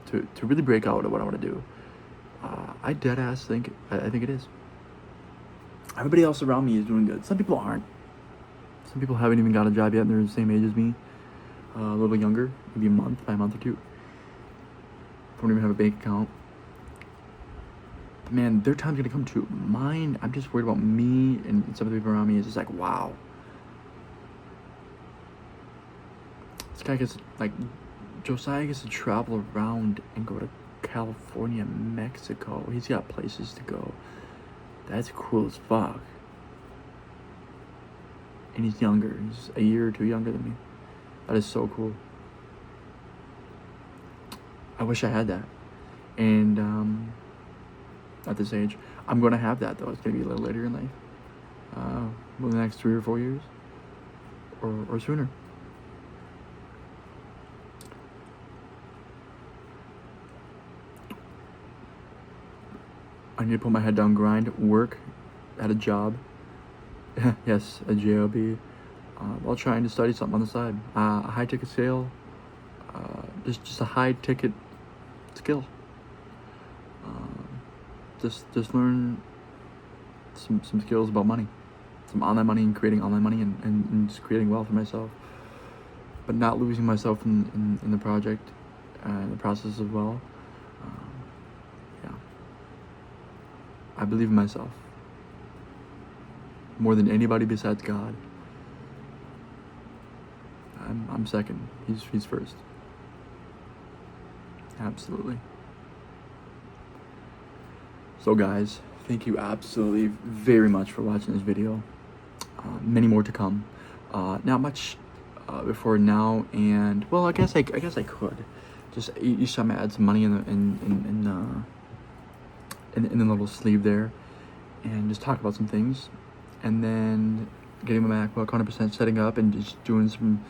Speaker 1: to really break out at what I want to do. I deadass think, I think it is. Everybody else around me is doing good. Some people aren't. Some people haven't even got a job yet, and they're the same age as me. A little bit younger, maybe by a month or 2. Don't even have a bank account. But man, their time's gonna come too. Mine, I'm just worried about me and some of the people around me. Is just like, wow. This guy gets, like, Josiah gets to travel around and go to California, Mexico. He's got places to go. That's cool as fuck. And he's younger. He's a year or 2 younger than me. That is so cool. I wish I had that. And at this age, I'm gonna have that though. It's gonna be a little later in life. Within the next 3 or 4 years, or sooner. I need to put my head down, grind, work at a job. Yes, a job. While trying to study something on the side. A high ticket sale. Just a high ticket skill. Just learn some skills about money, some online money, and creating online money, and just creating wealth for myself, but not losing myself in the project and the process as well. Yeah, I believe in myself more than anybody besides God. I'm second. He's first. Absolutely. So guys, thank you absolutely very much for watching this video. Many more to come. Not much before now, and well, I guess I could just each time I add some money in the little sleeve there, and just talk about some things, and then getting my MacBook 100% setting up and just doing some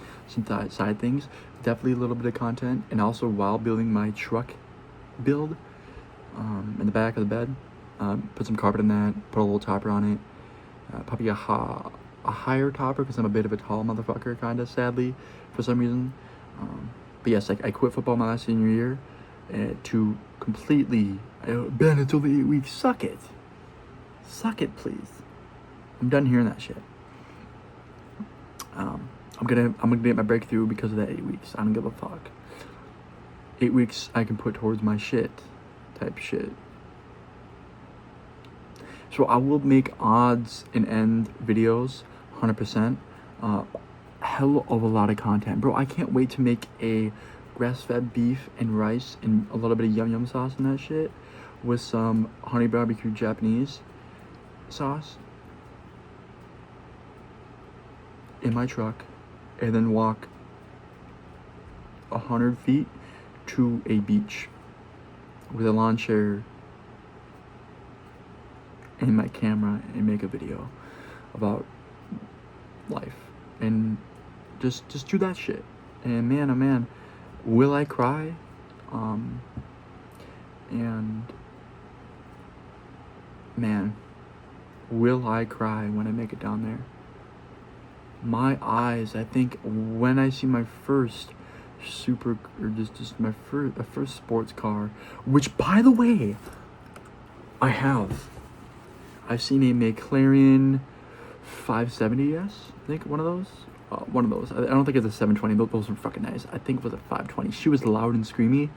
Speaker 1: side things. Definitely a little bit of content, and also while building my truck build in the back of the bed, put some carpet in that, put a little topper on it, probably a higher topper because I'm a bit of a tall motherfucker, kind of, sadly, for some reason. But yes, I quit football my last senior year to completely, Ben, it's only 8 weeks, suck it. Suck it, please. I'm done hearing that shit. I'm gonna get my breakthrough because of that 8 weeks. I don't give a fuck. 8 weeks I can put towards my shit, type shit. So I will make odds and end videos, 100%. Hell of a lot of content, bro. I can't wait to make a grass-fed beef and rice and a little bit of yum yum sauce and that shit with some honey barbecue Japanese sauce in my truck, and then walk 100 feet to a beach with a lawn chair and my camera and make a video about life and just do that shit. And man, oh man, will I cry? And man, will I cry when I make it down there? My eyes, I think when I see my first my first sports car, which by the way, I've seen a McLaren 570, yes, I think one of those. I don't think it's a 720. Those were fucking nice. I think it was a 520. She was loud and screamy.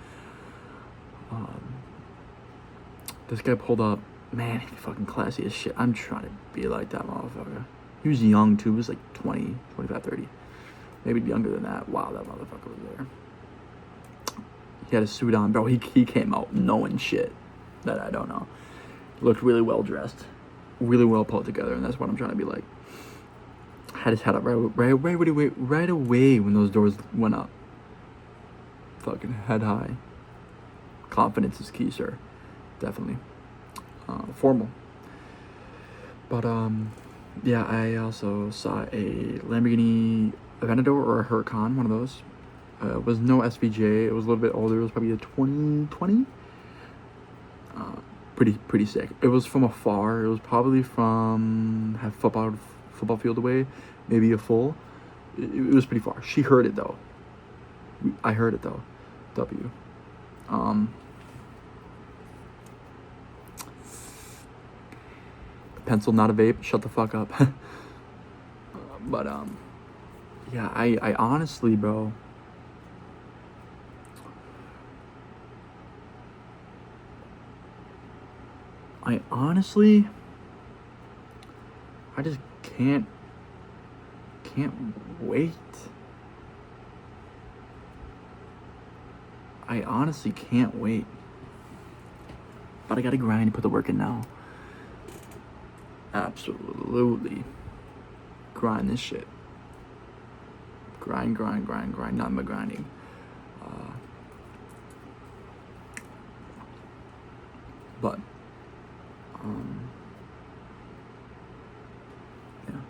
Speaker 1: This guy pulled up. Man, he's fucking classy as shit. I'm trying to be like that motherfucker. He was young too. He was like 20, 25, 30. Maybe younger than that. Wow, that motherfucker was there. He had a suit on, bro. He came out knowing shit that I don't know. He looked really well dressed, really well put together, and that's what I'm trying to be like. Had his head up right away when those doors went up. Fucking head high. Confidence is key, sir. Definitely. Formal. But yeah, I also saw a Lamborghini Aventador or a Huracan, one of those. It was no SVJ. It was a little bit older. It was probably a 2020. Pretty sick. It was from afar. It was probably from half football field away, maybe a full. It was pretty far. She heard it though. I heard it though. W. Pencil, not a vape. Shut the fuck up. But yeah, I honestly, bro, I just can't wait. I honestly can't wait. But I gotta grind and put the work in now. Absolutely. Grind this shit. Grind. Not my grinding. But yeah.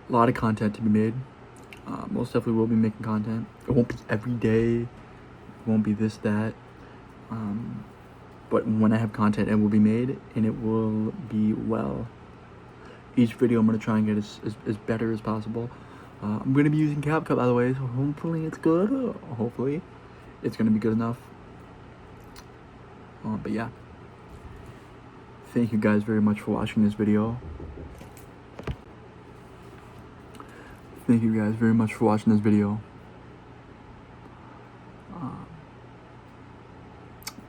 Speaker 1: A lot of content to be made. Most definitely will be making content. It won't be every day. It won't be this, that. But when I have content, it will be made and it will be well. Each video I'm going to try and get as better as possible. I'm going to be using CapCut, by the way, so hopefully it's good. Hopefully it's going to be good enough. But yeah. Thank you guys very much for watching this video. Thank you guys very much for watching this video.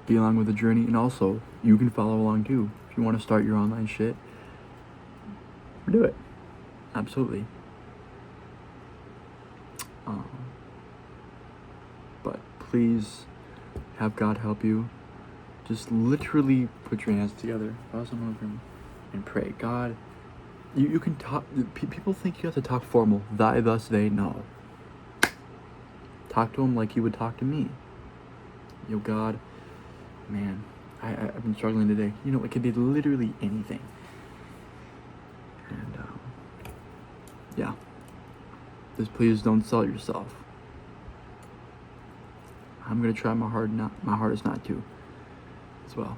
Speaker 1: Be along with the journey, and also you can follow along too if you want to start your online shit. Do it. Absolutely. But please have God help you. Just literally put your hands together and pray. God, you can talk. People think you have to talk formal. Thy, thus, they. No. Talk to him like you would talk to me. Yo, God, man, I've been struggling today. You know, it could be literally anything. And yeah, just please don't sell yourself. I'm gonna try my hardest not to, as well.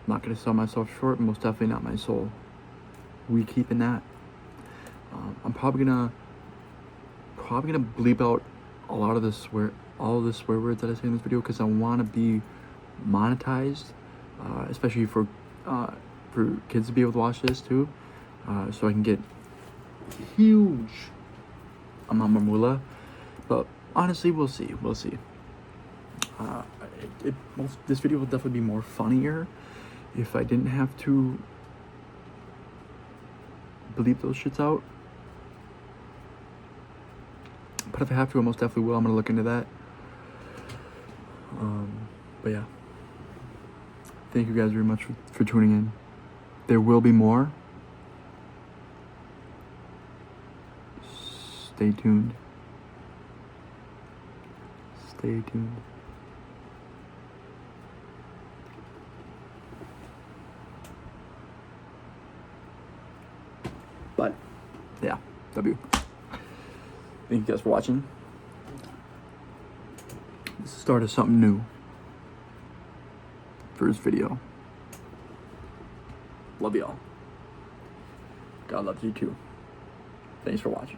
Speaker 1: I'm not gonna sell myself short. Most definitely not my soul. We keeping that. I'm probably gonna bleep out all of the swear words that I say in this video because I want to be monetized especially for kids to be able to watch this too, so I can get huge amount more moolah. But honestly, we'll see. This video will definitely be more funnier if I didn't have to bleep those shits out. But if I have to, I most definitely will. I'm gonna look into that. But yeah, thank you guys very much for tuning in. There will be more. Stay tuned. Stay tuned. But yeah, W. Thank you guys for watching. This is the start of something new. First video. Love y'all. God loves you too. Thanks for watching.